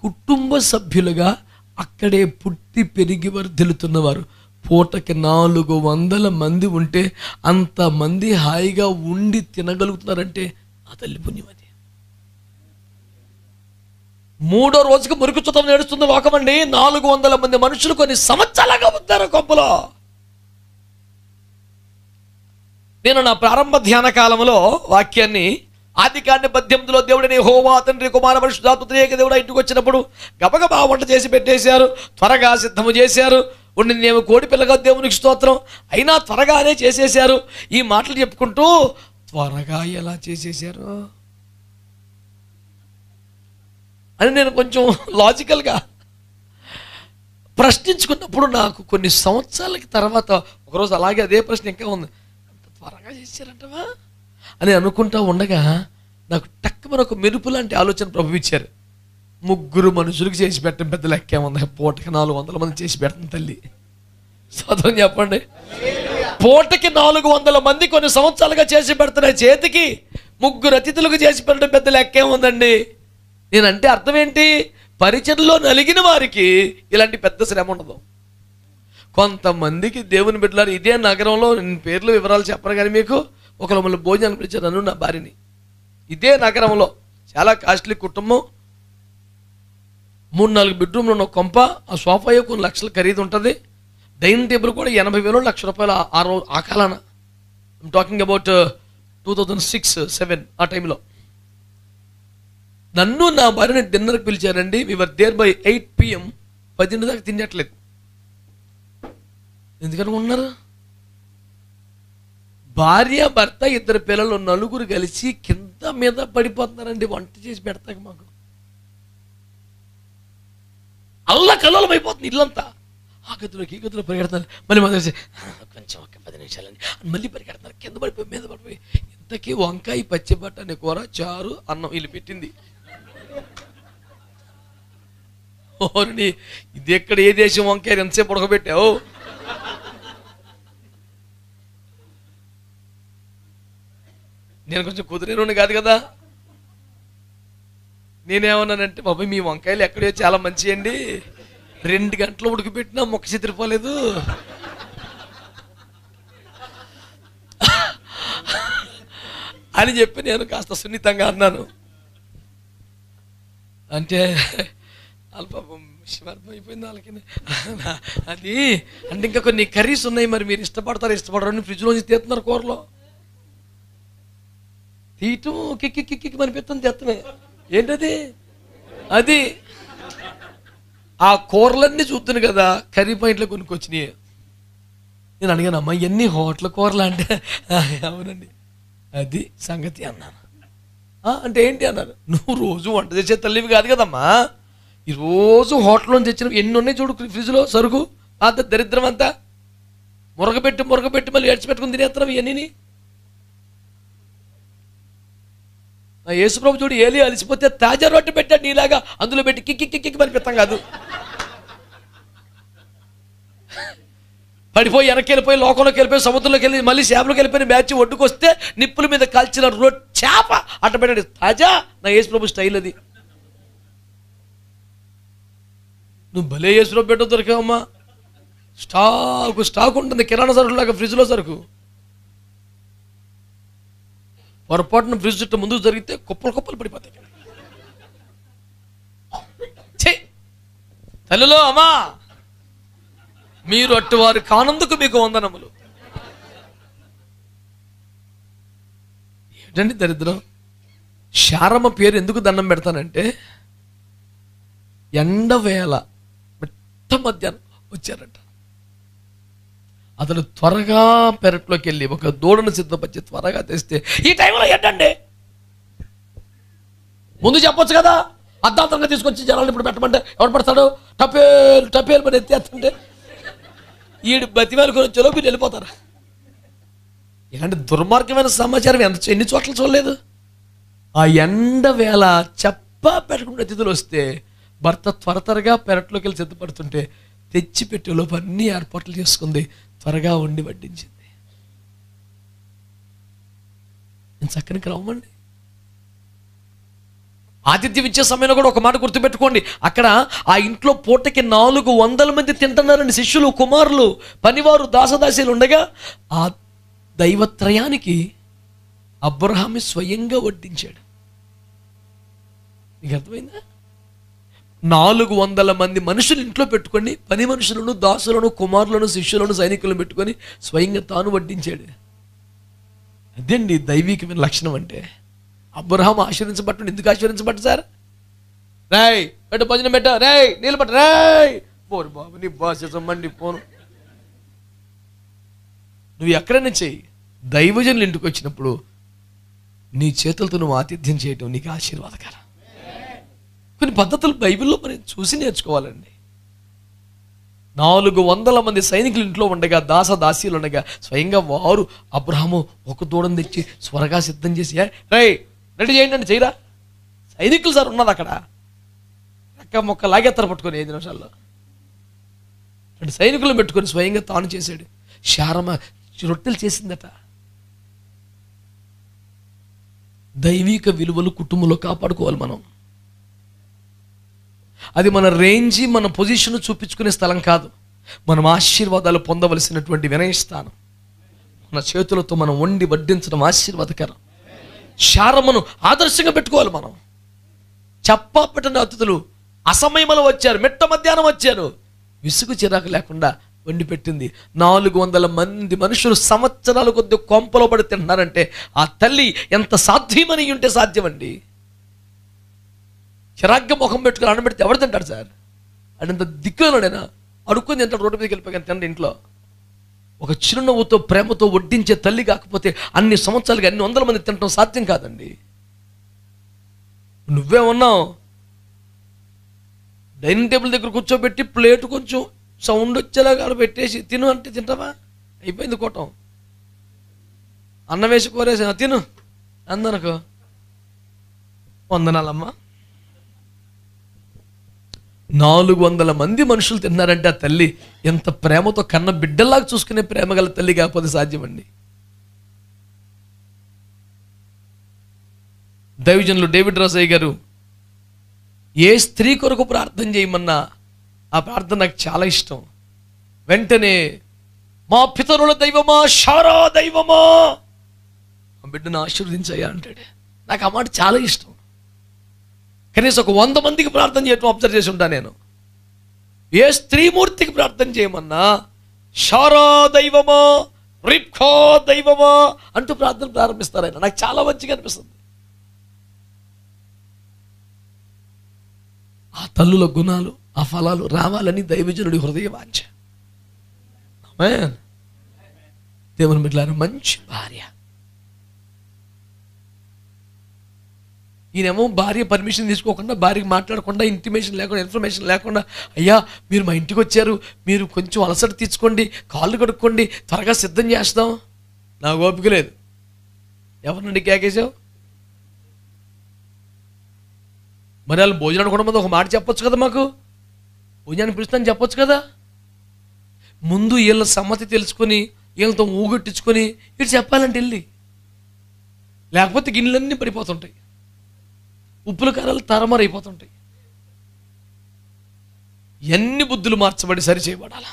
కుటుంబ సభ్యులుగా అక్కడే పుట్టి పెరిగి వర్ధిల్లుతున్నవారు పూటకి 400 మంది ఉంటే అంతమంది హాయిగా ఉండి తినగలుగుతున్నారంటే ఆ తల్లి పుణ్యం. అది 3వ రోజుకి మురికి చుట్టం నేడుస్తుంది లోకమండి. 400 మంది మనుషులు కొన్ని సంవత్సరాలుగా ఉంటారు కొంపలో. నేను నా ప్రారంభ ధ్యాన కాలంలో వాక్యాన్ని ఆదికాండ 18లో దేవుడిని యెహోవా తండ్రి కుమార పరిశుద్ధాత్మ త్రియేక దేవుడు ఇంటికి వచ్చినప్పుడు గబగబా వంట చేసి పెట్టేశారు, త్వరగా సిద్ధము చేశారు. ఉండినేమో కోడి పిల్లగా దేవునికి స్తోత్రం, అయినా త్వరగానే చేసేశారు. ఈ మాటలు చెప్పుకుంటూ త్వరగా ఎలా చేసేశారు అని నేను కొంచెం లాజికల్గా ప్రశ్నించుకున్నప్పుడు నాకు కొన్ని సంవత్సరాలకి తర్వాత ఒకరోజు అలాగే అదే ప్రశ్న ఇంకా ఉంది, అంత త్వరగా చేశారంటవా అని అనుకుంటా ఉండగా నాకు టక్కుమని ఒక మెరుపు లాంటి ఆలోచన ప్రభు ఇచ్చారు. 3 మనుషులకు చేసి పెట్టడం పెద్ద లెక్కే ఉంది, పూటకి 400 మంది చేసి పెడతాం తల్లి. స్తోత్రం చెప్పండి. పూటకి 400 మంది కొన్ని సంవత్సరాలుగా చేసి పెడుతున్న చేతికి 3 అతిథులకు చేసి పెట్టడం పెద్ద లెక్కే ఉందండి. నేనంటే అర్థం ఏంటి, పరిచర్లో నలిగిన వారికి ఇలాంటి పెద్ద శ్రమ ఉండదు. కొంతమందికి దేవుని బిడ్డలారు ఇదే నగరంలో, నేను పేర్లు వివరాలు చెప్పను కానీ మీకు, ఒకరు మమ్మల్ని భోజనాలు పిలిచారు, నన్ను నా భార్యని. ఇదే నగరంలో చాలా కాస్ట్లీ కుటుంబం, 3-4 బెడ్రూమ్లు ఉన్న కొంప, ఆ సోఫా కొన్ని లక్షల ఖరీదు ఉంటుంది, డైనింగ్ టేబుల్ కూడా 80,000 1,00,000 రూపాయలు ఆ కాలాన. ఐమ్ టాకింగ్ అబౌట్ 2006-07 ఆ టైంలో. నన్ను నా భార్యని డిన్నర్కి పిలిచారండి. వి వర్ దేర్ బై 8 PM. 10 దాకా తినట్లేదు. ఎందుకనుకుంటున్నారు? భార్య భర్త 2 పిల్లలు 4 కలిసి కింద మీద పడిపోతున్నారండి వంట చేసి పెడతాక. మాకు అల్లకల్లోలం అయిపోతుంది ఇల్లంతా. ఆ గదిలోకి ఈ గదిలో పరిగెడతారు, మళ్ళీ మొదలు కొంచెం ఒక 10 నిమిషాలండి మళ్ళీ పరిగెడతారు, కింద పడిపోయి మీద పడిపోయి. ఇంతకీ వంకాయ పచ్చిబట్ట అనే కూర, చారు, అన్నం వీళ్ళు పెట్టింది. ఓర్ని ఇది ఎక్కడ ఏ దేశం వంకాయ ఎంతసేపు ఉడకబెట్టావు? నేను కొంచెం కుదిరేను కాదు కదా. నేనేమన్నానంటే, బాబాయ్ మీ వంకాయలు ఎక్కడో చాలా మంచి అండి, 2 గంటలు ఉడికిపెట్టినా మొక్క చెదిరిపోలేదు అని చెప్పి నేను కాస్త సున్నితంగా అన్నాను. అంటే అల్పం శివార్థం అయిపోయింది వాళ్ళకి. అది అంటే ఇంకా కొన్ని కర్రీస్ ఉన్నాయి, మరి మీరు ఇష్టపడరు అని ఫ్రిడ్జ్లోంచి తీస్తున్నారు కూరలో. తీయటం కిక్కి మనిపిస్తాను తెత్తమే. ఏంటది? అది ఆ కూరలన్నీ చూస్తున్నాను కదా, కర్రీ పాయింట్లో కొనుక్కొచ్చినాయి. నేను అడిగాను, అమ్మా ఇవన్నీ హోటల్ కూరలు అంటే అవునండి అది సంగతి అన్నాను. అంటే ఏంటి అన్నారు, నువ్వు రోజు వంట చేసే తల్లివి కాదు కదమ్మా, ఈరోజు హోటల్లో తెచ్చిన ఎన్ని ఉన్నాయి చూడు ఫ్రిడ్జ్లో సరుకు, అంత దరిద్రం అంతా మురగబెట్టి మళ్ళీ ఏడ్చిపెట్టుకుని తినేస్తున్నాం ఇవన్నీ. యేసుప్రభు చూడు ఏలి అలిసిపోతే తాజా రొట్టె పెట్టాడు నీలాగా, అందులో పెట్టి కిక్కి మనిపిస్తాం కాదు, పడిపోయి వెనక్కి వెళ్ళిపోయి లోకంలోకి వెళ్ళిపోయి సముద్రంలోకి వెళ్ళి మళ్ళీ చేపలోకి వెళ్ళిపోయిన బ్యాచ్ ఒడ్డుకొస్తే నిప్పుల మీద కాల్చిన చేప అట్ట పెట్టాడు తాజా. నా యేసుప్రభు స్టైల్ అది. నువ్వు భలే యేసులో బిడ్డ దొరికావమ్మా. స్టాక్ ఉంటుంది, కిరాణా సరుకులాగా ఫ్రిడ్జ్లో సరుకు. పొరపాటున ఫ్రిడ్జ్ చుట్టూ ముందుకు జరిగితే కుప్పలు పడిపోతాయి. తల్లిలో అమ్మా, మీరు అట్టువారు కానందుకు మీకు వందనములు. ఏంటండి దరిద్రం? శారమ్మ పేరు ఎందుకు దండం పెడతానంటే, ఎండవేళ మిట్ట మధ్యాహ్నం వచ్చారట. అతను త్వరగా పెరట్లోకి వెళ్ళి ఒక దూడను సిద్ధపరిచి త్వరగా తెస్తే, ఈ టైంలో ఏంటండి ముందు చెప్పొచ్చు కదా, అర్ధాంతరంగా తీసుకొచ్చి జనాలు ఇప్పుడు పెట్టమంటే ఎవరు పడతాడు? టపేలు మరి ఎత్తేస్తుంటే ఈడు బతిమాలకు చలో మీరు వెళ్ళిపోతారా? ఇలాంటి దుర్మార్గమైన సమాచారం ఎన్ని చోట్ల చూడలేదు. ఆ ఎండ వేళ చెప్పా పెట్టకుండా అతిథులు వస్తే భర్త త్వరగా పెరట్లోకి వెళ్ళి సిద్ధపడుతుంటే తెచ్చిపెట్టేలోపు అన్ని ఏర్పాట్లు చేసుకుంది, త్వరగా వండి వడ్డించింది. నేను చక్కని క్రమండి. ఆతిథ్యం ఇచ్చే సమయంలో కూడా ఒక మాట గుర్తుపెట్టుకోండి, అక్కడ ఆ ఇంట్లో పూటకి 400 మంది తింటున్నారండి. శిష్యులు, కుమారులు, పనివారు, దాసదాసీలు ఉండగా ఆ దైవత్రయానికి అబ్రహాము స్వయంగా వడ్డించాడు. మీకు అర్థమైందా? 400 మంది మనుషులు ఇంట్లో పెట్టుకొని, పని మనుషులను, దాసులను, కుమారులను, శిష్యులను, సైనికులను పెట్టుకొని స్వయంగా తాను వడ్డించాడు. అదండి దైవికమైన లక్షణం అంటే. అబ్రహాము ఆశీర్వించబట్టు. ఎందుకు ఆశీర్వించబట్టు సార్? రాయ్ పెట్ట భోజనం పెట్ట, రాయ్ నీళ్ళు పట్ట, రాయ్ పోరు బాబు నీ బాసమ్మండి పోను. నువ్వు ఎక్కడైనా చెయ్యి, దైవజనులు ఇంటికి వచ్చినప్పుడు నీ చేతులతో నువ్వు ఆతిథ్యం చేయటం నీకు ఆశీర్వాదకరం. కొన్ని పద్ధతులు బైబిల్లో మనం చూసి నేర్చుకోవాలండి. 400 మంది సైనికులు ఇంట్లో ఉండగా, దాసదాసీలు ఉండగా స్వయంగా వారు అబ్రహాము ఒక దూడను తెచ్చి త్వరగా సిద్ధం చేసి, రై రెడీ చేయండి అంటే చేయరా? సైనికులు సార్ ఉన్నది అక్కడ, రెక్క మొక్క లాగేత్తర పట్టుకొని 5 నిమిషాల్లో. అంటే సైనికులను పెట్టుకొని స్వయంగా తాను చేశాడు. శారమ్మ రొట్టెలు చేసిందట. దైవిక విలువలు కుటుంబంలో కాపాడుకోవాలి మనం. అది మన రేంజి, మన పొజిషన్ చూపించుకునే స్థలం కాదు. మనం ఆశీర్వాదాలు పొందవలసినటువంటి వినయస్థానం. మన చేతులతో మనం వండి వడ్డించడం ఆశీర్వాదకరం. శారమ్మను ఆదర్శంగా పెట్టుకోవాలి మనం. చెప్పా పెట్టిన అతిథులు అసమయంలో వచ్చారు, మిట్ట మధ్యాహ్నం వచ్చారు, విసుగు చిరాకు లేకుండా వండి పెట్టింది. 400 మంది మనుషులు సంవత్సరాల కొద్ది కొంపలో పడి తింటున్నారంటే ఆ తల్లి ఎంత సాధ్యమని ఉంటే సాధ్యమండి. చిరాగ్గా ముఖం పెట్టుకుని అన్నం పెడితే ఎవరు తింటాడు సార్? అడంత దిక్కులోనైనా అడుక్కొని తింటాడు, రోడ్డు మీదకి వెళ్ళిపోయి తింటాడు. ఇంట్లో ఒక చిరునవ్వుతో ప్రేమతో వడ్డించే తల్లి కాకపోతే అన్ని సంవత్సరాలుగా అన్ని 100 మంది తినడం సాధ్యం కాదండి. నువ్వే ఉన్నావు, డైనింగ్ టేబుల్ దగ్గర కూర్చోబెట్టి ప్లేట్ కొంచెం సౌండ్ వచ్చేలాగా పెట్టేసి తిను అంటే తింటావా? అయిపోయింది కూటం. అన్నం వేసి కోరేసి తిను అందనకు వందనాలమ్మా. 400 మంది మనుషులు తిన్నారంటే ఆ తల్లి ఎంత ప్రేమతో కన్న బిడ్డల్లాగా చూసుకునే ప్రేమ గల తల్లి కాకపోతే సాధ్యమండి. దైవజనులు డేవిడ్ రాజయ్య గారు ఏ స్త్రీ కొరకు ప్రార్థన చేయమన్నా ఆ ప్రార్థన నాకు చాలా ఇష్టం. వెంటనే మా పితరుల దైవమా, శారా దైవమా, ఆ బిడ్డను ఆశీర్వదించయ్యా అంటాడు. నాకు ఆ మాట చాలా ఇష్టం. కనీసం ఒక 100 మందికి ప్రార్థన చేయటం అబ్జర్వ్ చేసి ఉంటాను నేను. ఏ స్త్రీమూర్తికి ప్రార్థన చేయమన్నా శారా దైవమా, రిబ్కా దైవమా అంటూ ప్రార్థన ప్రారంభిస్తారు ఆయన. నాకు చాలా మంచిగా అనిపిస్తుంది. ఆ తల్లుల గుణాలు, ఆ ఫలాలు రావాలని దైవజనుడి హృదయ వాంఛ. ఆమేన్. దేవుని బిడ్డలారా, మంచి భార్య. ఈయనేమో భార్య పర్మిషన్ తీసుకోకుండా, భార్యకి మాట్లాడకుండా, ఇంటిమేషన్ లేకుండా, ఇన్ఫర్మేషన్ లేకుండా, అయ్యా మీరు మా ఇంటికి వచ్చారు, మీరు కొంచెం అలసట తీసుకోండి, కాళ్ళు కడుక్కోండి, త్వరగా సిద్ధం చేస్తాం. నాకు ఓపిక లేదు. ఎవరినండి కేకేసావు? మరి వాళ్ళు భోజనానికి కూడా ముందు ఒక మాట చెప్పొచ్చు కదా, మాకు భోజనానికి పిలుస్తాను చెప్పొచ్చు కదా. ముందు వీళ్ళ సమ్మతి తెలుసుకొని వీళ్ళతో ఊగొట్టించుకొని ఇటు చెప్పాలంటే వెళ్ళి, లేకపోతే గిన్నెలన్నీ పడిపోతుంటాయి, ఉప్పుల కారాలు తరమరైపోతుంటాయి. ఎన్ని బుద్ధులు మార్చబడి సరిచేయబడాల.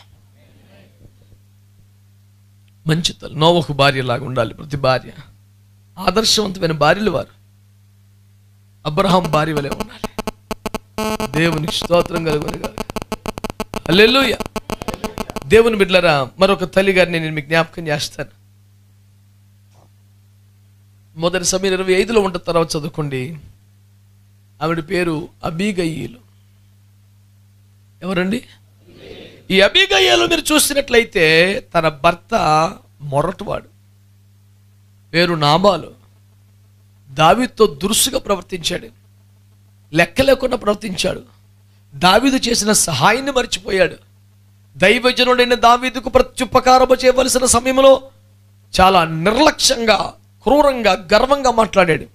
మంచి తల్లి నోవహు భార్యలాగా ఉండాలి ప్రతి భార్య. ఆదర్శవంతమైన భార్యలు వారు. అబ్రహాం భార్య వలె ఉండాలి. దేవునికి స్తోత్రం కలుగునుగాక. హల్లెలూయా. దేవుని బిడ్డలారా, మరొక తల్లి గారిని నేను మీకు జ్ఞాపకం చేస్తాను. మొదటి సమయం 25లో ఉంటుంది, తర్వాత చదువుకోండి. ఆవిడ పేరు అబీగయీలు. ఎవరండి? ఈ అబీగయీలు మీరు చూసినట్లయితే తన భర్త మొరటువాడు, పేరు నాబాలు. దావీదుతో దురుసుగా ప్రవర్తించాడు, లెక్క లేకుండా ప్రవర్తించాడు. దావీదు చేసిన సహాయాన్ని మర్చిపోయాడు. దైవజనుడైన దావీదుకు ప్రత్యుపకారము చేయవలసిన సమయంలో చాలా నిర్లక్ష్యంగా, క్రూరంగా, గర్వంగా మాట్లాడాడు.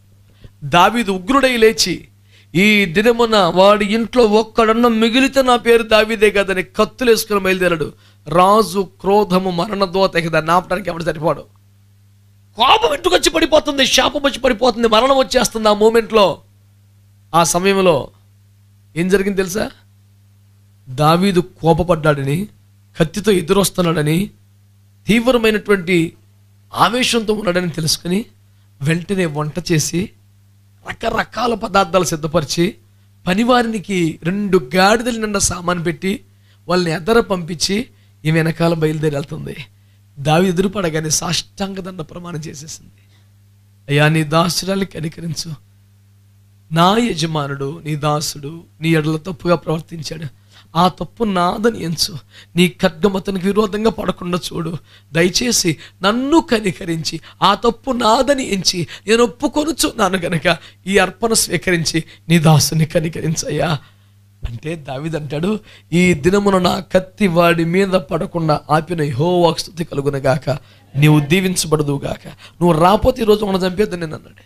దావీదు ఉగ్రుడై లేచి, ఈ దినమున వాడి ఇంట్లో ఒక్కడన్న మిగిలితే నా పేరు దావీదే కదని కత్తులు వేసుకుని బయలుదేరాడు. రాజు క్రోధము మరణదోత, దాన్ని ఆపడానికి ఎవడు సరిపోడు. కోపం ఇంటికొచ్చి పడిపోతుంది, శాపం వచ్చి పడిపోతుంది, మరణం వచ్చేస్తుంది. ఆ మూమెంట్లో, ఆ సమయంలో ఏం జరిగింది తెలుసా? దావీదు కోపపడ్డాడని, కత్తితో ఎదురొస్తున్నాడని, తీవ్రమైనటువంటి ఆవేశంతో ఉన్నాడని తెలుసుకుని వెంటనే వంట చేసి రకరకాల పదార్థాలు సిద్ధపరిచి పనివారికి 2 గాడిదల నిండా సామాను పెట్టి వాళ్ళని ఎదర పంపించి ఈ వెనకాల బయలుదేరి వెళ్తుంది. దావీదు ఎదురుపడగానే సాష్టాంగ దండ ప్రమాణం చేసేసింది. అయ్యా, నీ దాసురాలిని కనికరించు. నా యజమానుడు, నీ దాసుడు నీ ఎడల తప్పుగా ప్రవర్తించాడు. ఆ తప్పు నాదని ఎంచు. నీ ఖడ్గం అతనికి విరోధంగా పడకుండా చూడు. దయచేసి నన్ను కనికరించి ఆ తప్పు నాదని ఎంచి నేను ఒప్పుకొనుచున్నాను గనక ఈ అర్పణ స్వీకరించి నీ దాసుని కనికరించయ్యా అంటే దావీదు అంటాడు, ఈ దినమున నా కత్తి వాడి మీద పడకుండా ఆపిన యెహోవాకు స్తుతి కలుగునగాక, నీవు దీవించబడదుగాక. నువ్వు రాపోతే ఈరోజు మనం చంపేద్దని నేను అన్నాడు.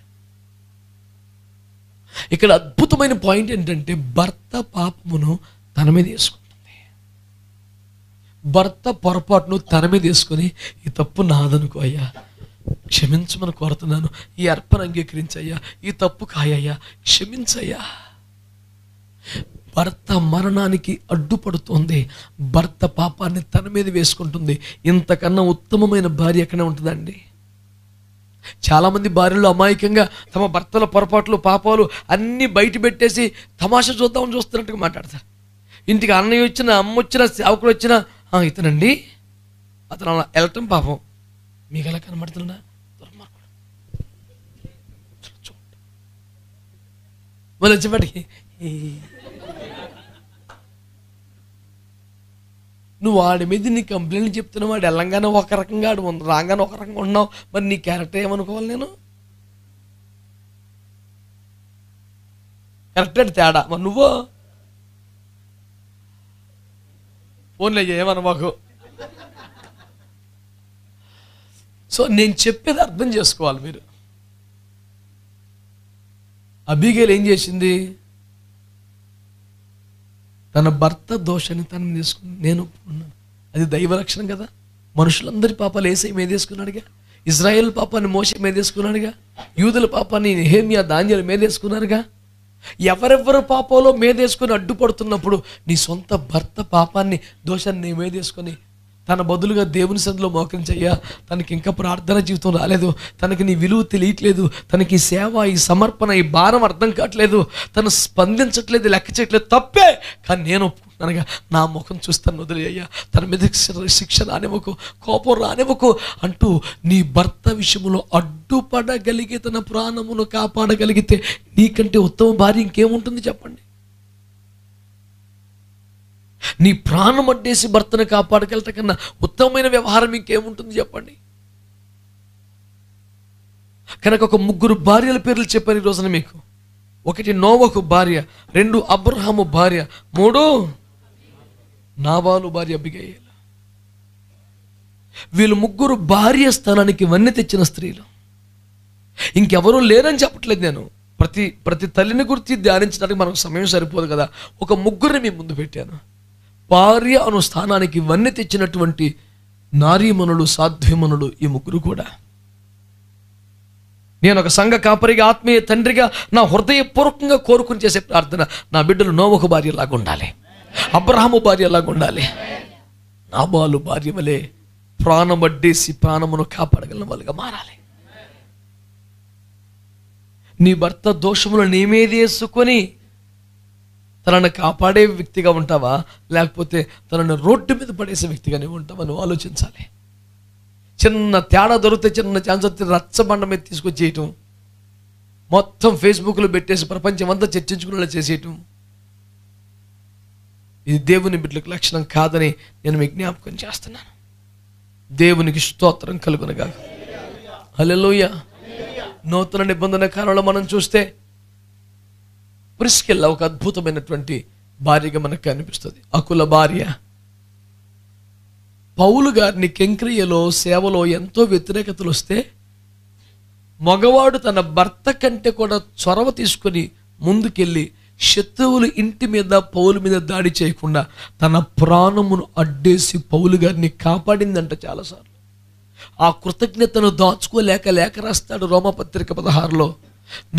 ఇక్కడ అద్భుతమైన పాయింట్ ఏంటంటే, భర్త పాపమును తన మీద వేసుకుంటుంది. భర్త పొరపాటును తన మీద వేసుకొని, ఈ తప్పు నాదనుకో అయ్యా, క్షమించమని కోరుతున్నాను, ఈ అర్పణ అంగీకరించయ్యా, ఈ తప్పు కాయ్యా, క్షమించయ్యా. భర్త మరణానికి అడ్డుపడుతోంది, భర్త పాపాన్ని తన మీద వేసుకుంటుంది. ఇంతకన్నా ఉత్తమమైన భార్య ఎక్కడ ఉంటుందండి? చాలామంది భార్యలు అమాయకంగా తమ భర్తల పొరపాట్లు, పాపాలు అన్నీ బయట పెట్టేసి తమాషా చూద్దామని చూస్తున్నట్టుగా మాట్లాడతారు. ఇంటికి అన్నయ్య వచ్చినా, అమ్మ వచ్చినా, సేవకుడు వచ్చినా, ఇతనండి అతను అలా వెళ్ళటం పాపం మీకు ఎలా కనబడుతున్నా దుర్మార్గుడు మళ్ళీ వచ్చేపాటికి నువ్వు వాడి మీద నీ కంప్లైంట్ చెప్తున్నావు, వాడు వెళ్ళంగానే ఒక రకంగా, వాడు రాగానే ఒక రకంగా ఉన్నావు, మరి నీ క్యారెక్టర్ ఏమనుకోవాలి? నేను కరెక్ట్ తేడా, మరి నువ్వు ఫోన్లో ఏమన్నా మాకు. సో నేను చెప్పేది అర్థం చేసుకోవాలి మీరు. అబీగైల్ ఏం చేసింది? తన భర్త దోషాన్ని తను తీసుకుని నేను ఒప్పుకున్నాను. అది దైవరక్షణ కదా. మనుషులందరి పాపాలు యేసయ్య మీదేసుకున్నాడుగా, ఇజ్రాయేల్ పాపాన్ని మోషే మీదేసుకున్నాడుగా, యూదుల పాపాన్ని నెహెమ్యా, దానియేలు మీదేసుకున్నారుగా. ఎవరెవరు పాపంలో మీదేసుకొని అడ్డుపడుతున్నప్పుడు నీ సొంత భర్త పాపాన్ని, దోషాన్ని నీ మీదేసుకొని తన బదులుగా దేవుని సన్నిధిలో మోకరించయ్యా, తనకి ఇంకా ప్రార్థన జీవితం రాలేదు, తనకి నీ విలువ తెలియట్లేదు, తనకి ఈ సేవ, ఈ సమర్పణ, ఈ భారం అర్థం కావట్లేదు, తను స్పందించట్లేదు, లెక్క చేయట్లేదు, తప్పే. కానీ నేను ఒప్పుకుంటున్నానుగా, నా ముఖం చూస్తాను వదిలేయ్యా, తన మీద శిక్ష రానివ్వకు, కోపం రానివ్వకు అంటూ నీ భర్త విషయంలో అడ్డుపడగలిగే, తన ప్రాణమును కాపాడగలిగితే నీకంటే ఉత్తమ భార్య ఇంకేముంటుంది చెప్పండి? నీ ప్రాణం అడ్డేసి భర్తను కాపాడగలట కన్నా ఉత్తమమైన వ్యవహారం ఇంకేముంటుంది చెప్పండి? కనుక ఒక 3 భార్యల పేర్లు చెప్పాను ఈ రోజున మీకు. 1 నోవహు భార్య, 2 అబ్రహాము భార్య, 3 నాబాలు భార్య అబీగయీలు. వీళ్ళు 3 భార్య స్థానానికి వన్నె తెచ్చిన స్త్రీలు. ఇంకెవరూ లేరని చెప్పట్లేదు నేను. ప్రతి తల్లిని గురించి ధ్యానించడానికి మనకు సమయం సరిపోదు కదా. ఒక 3 మీ ముందు పెట్టాను. భార్య అను స్థానానికి వన్నె తెచ్చినటువంటి నారీమణులు, సాధ్వీమణులు ఈ 3 కూడా. నేను ఒక సంఘ కాపరిగా, ఆత్మీయ తండ్రిగా నా హృదయపూర్వకంగా కోరుకుని చేసే ప్రార్థన, నా బిడ్డలు నోవహు భార్యలాగా ఉండాలి. అబ్రహాము భార్య అలాగ ఉండాలి. నాబాలు భార్య వలె ప్రాణం అడ్డేసి ప్రాణమును కాపాడగలిగిన వాళ్ళుగా మారాలి. నీ భర్త దోషములు నీ మీద వేసుకొని తనను కాపాడే వ్యక్తిగా ఉంటావా, లేకపోతే తనను రోడ్డు మీద పడేసే వ్యక్తిగా నువ్వు ఉంటావా? నువ్వు ఆలోచించాలి. చిన్న తేడా దొరికితే చిన్న ఛాన్స్ వస్తే రచ్చబండ మీద తీసుకొచ్చేయటం, మొత్తం ఫేస్బుక్లో పెట్టేసి ప్రపంచం అంతా చర్చించుకునేలా చేసేయటం, ఇది దేవుని బిడ్డలకు లక్షణం కాదని నేను మీకు జ్ఞాపకం చేస్తున్నాను. దేవునికి స్తోత్రం కలుగునుగాక. హల్లెలూయా. నూతన నిబంధన కాలంలో మనం చూస్తే ప్రిస్కిల్లా ఒక అద్భుతమైనటువంటి భార్యగా మనకు కనిపిస్తుంది. అకుల భార్య పౌలు గారిని కెంక్రియలో సేవలో ఎంతో వ్యతిరేకతలు వస్తే మగవాడు తన భర్త కంటే కూడా చొరవ తీసుకొని ముందుకెళ్ళి శత్రువులు ఇంటి మీద పౌలు మీద దాడి చేయకుండా తన ప్రాణమును అడ్డేసి పౌలు గారిని కాపాడిందంట చాలాసార్లు. ఆ కృతజ్ఞతను దాచుకోలేక లేఖ రాస్తాడు రోమపత్రిక 16లో,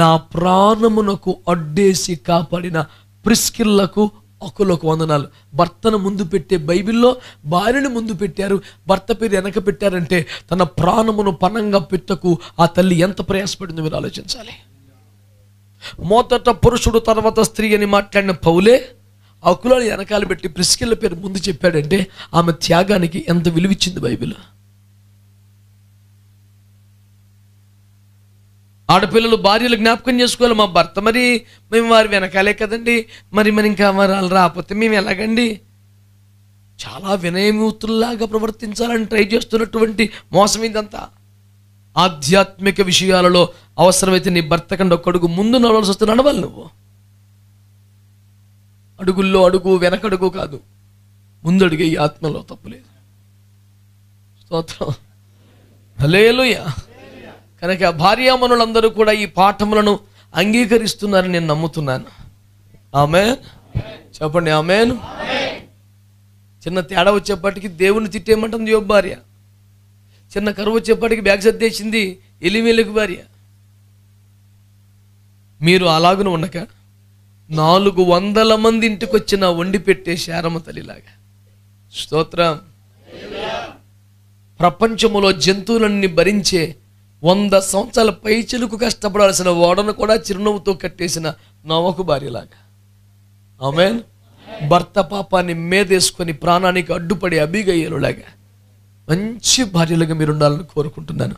నా ప్రాణమునకు అడ్డేసి కాపాడిన ప్రిస్కిల్లకు అకులకు వందనాలు. భర్తను ముందు పెట్టే బైబిల్లో భార్యను ముందు పెట్టారు, భర్త పేరు వెనక పెట్టారంటే తన ప్రాణమును పణంగా పెట్టకు ఆ తల్లి ఎంత ప్రయాసపడిందో మీరు ఆలోచించాలి. మొదట పురుషుడు తర్వాత స్త్రీ అని మాట్లాడిన పౌలే అకులను వెనకాల పెట్టి ప్రిస్కిల్ల పేరు ముందు చెప్పాడంటే ఆమె త్యాగానికి ఎంత విలువిచ్చింది బైబిల్. ఆడపిల్లలు భార్యలు జ్ఞాపకం చేసుకోవాలి, మా భర్త మరి మేము వారి వెనకాలే కదండి, మరి ఇంకా వాళ్ళు రాకపోతే మేము ఎలాగండి. చాలా వినయమూతుల్లాగా ప్రవర్తించాలని ట్రై చేస్తున్నటువంటి మోసం ఇదంతా. ఆధ్యాత్మిక విషయాలలో అవసరమైతే నీ భర్త కంటే ఒక అడుగు ముందు నడవలసి వస్తే నడవాలి. నువ్వు అడుగుల్లో అడుగు వెనకడుగు కాదు, ముందడుగే. ఈ ఆత్మలో తప్పులేదు. స్తోత్రం. హల్లెలూయా. కనుక భార్యామణులందరూ కూడా ఈ పాఠములను అంగీకరిస్తున్నారని నేను నమ్ముతున్నాను. ఆమేన్ చెప్పండి. ఆమేన్. చిన్న తేడా వచ్చేప్పటికి దేవుని తిట్టేయమంటుంది యోబు భార్య. చిన్న కరువు వచ్చేప్పటికి బ్యాగ్ సర్దేసింది ఎలిమేలకు భార్య. మీరు అలాగను ఉండక 400 మంది ఇంటికి వచ్చిన వండి పెట్టే శారమ్మ తల్లిలాగా. స్తోత్రం. ప్రపంచములో జంతువులన్నీ భరించే 100 సంవత్సరాల పైచిలుకు కష్టపడాల్సిన ఓడను కూడా చిరునవ్వుతో కట్టేసిన నోవహు భార్యలాగా. ఆమేన్. భర్త పాపాన్ని మేదేసుకొని ప్రాణానికి అడ్డుపడి అబీగయలులాగా మంచి భార్యలుగా మీరు ఉండాలని కోరుకుంటున్నాను.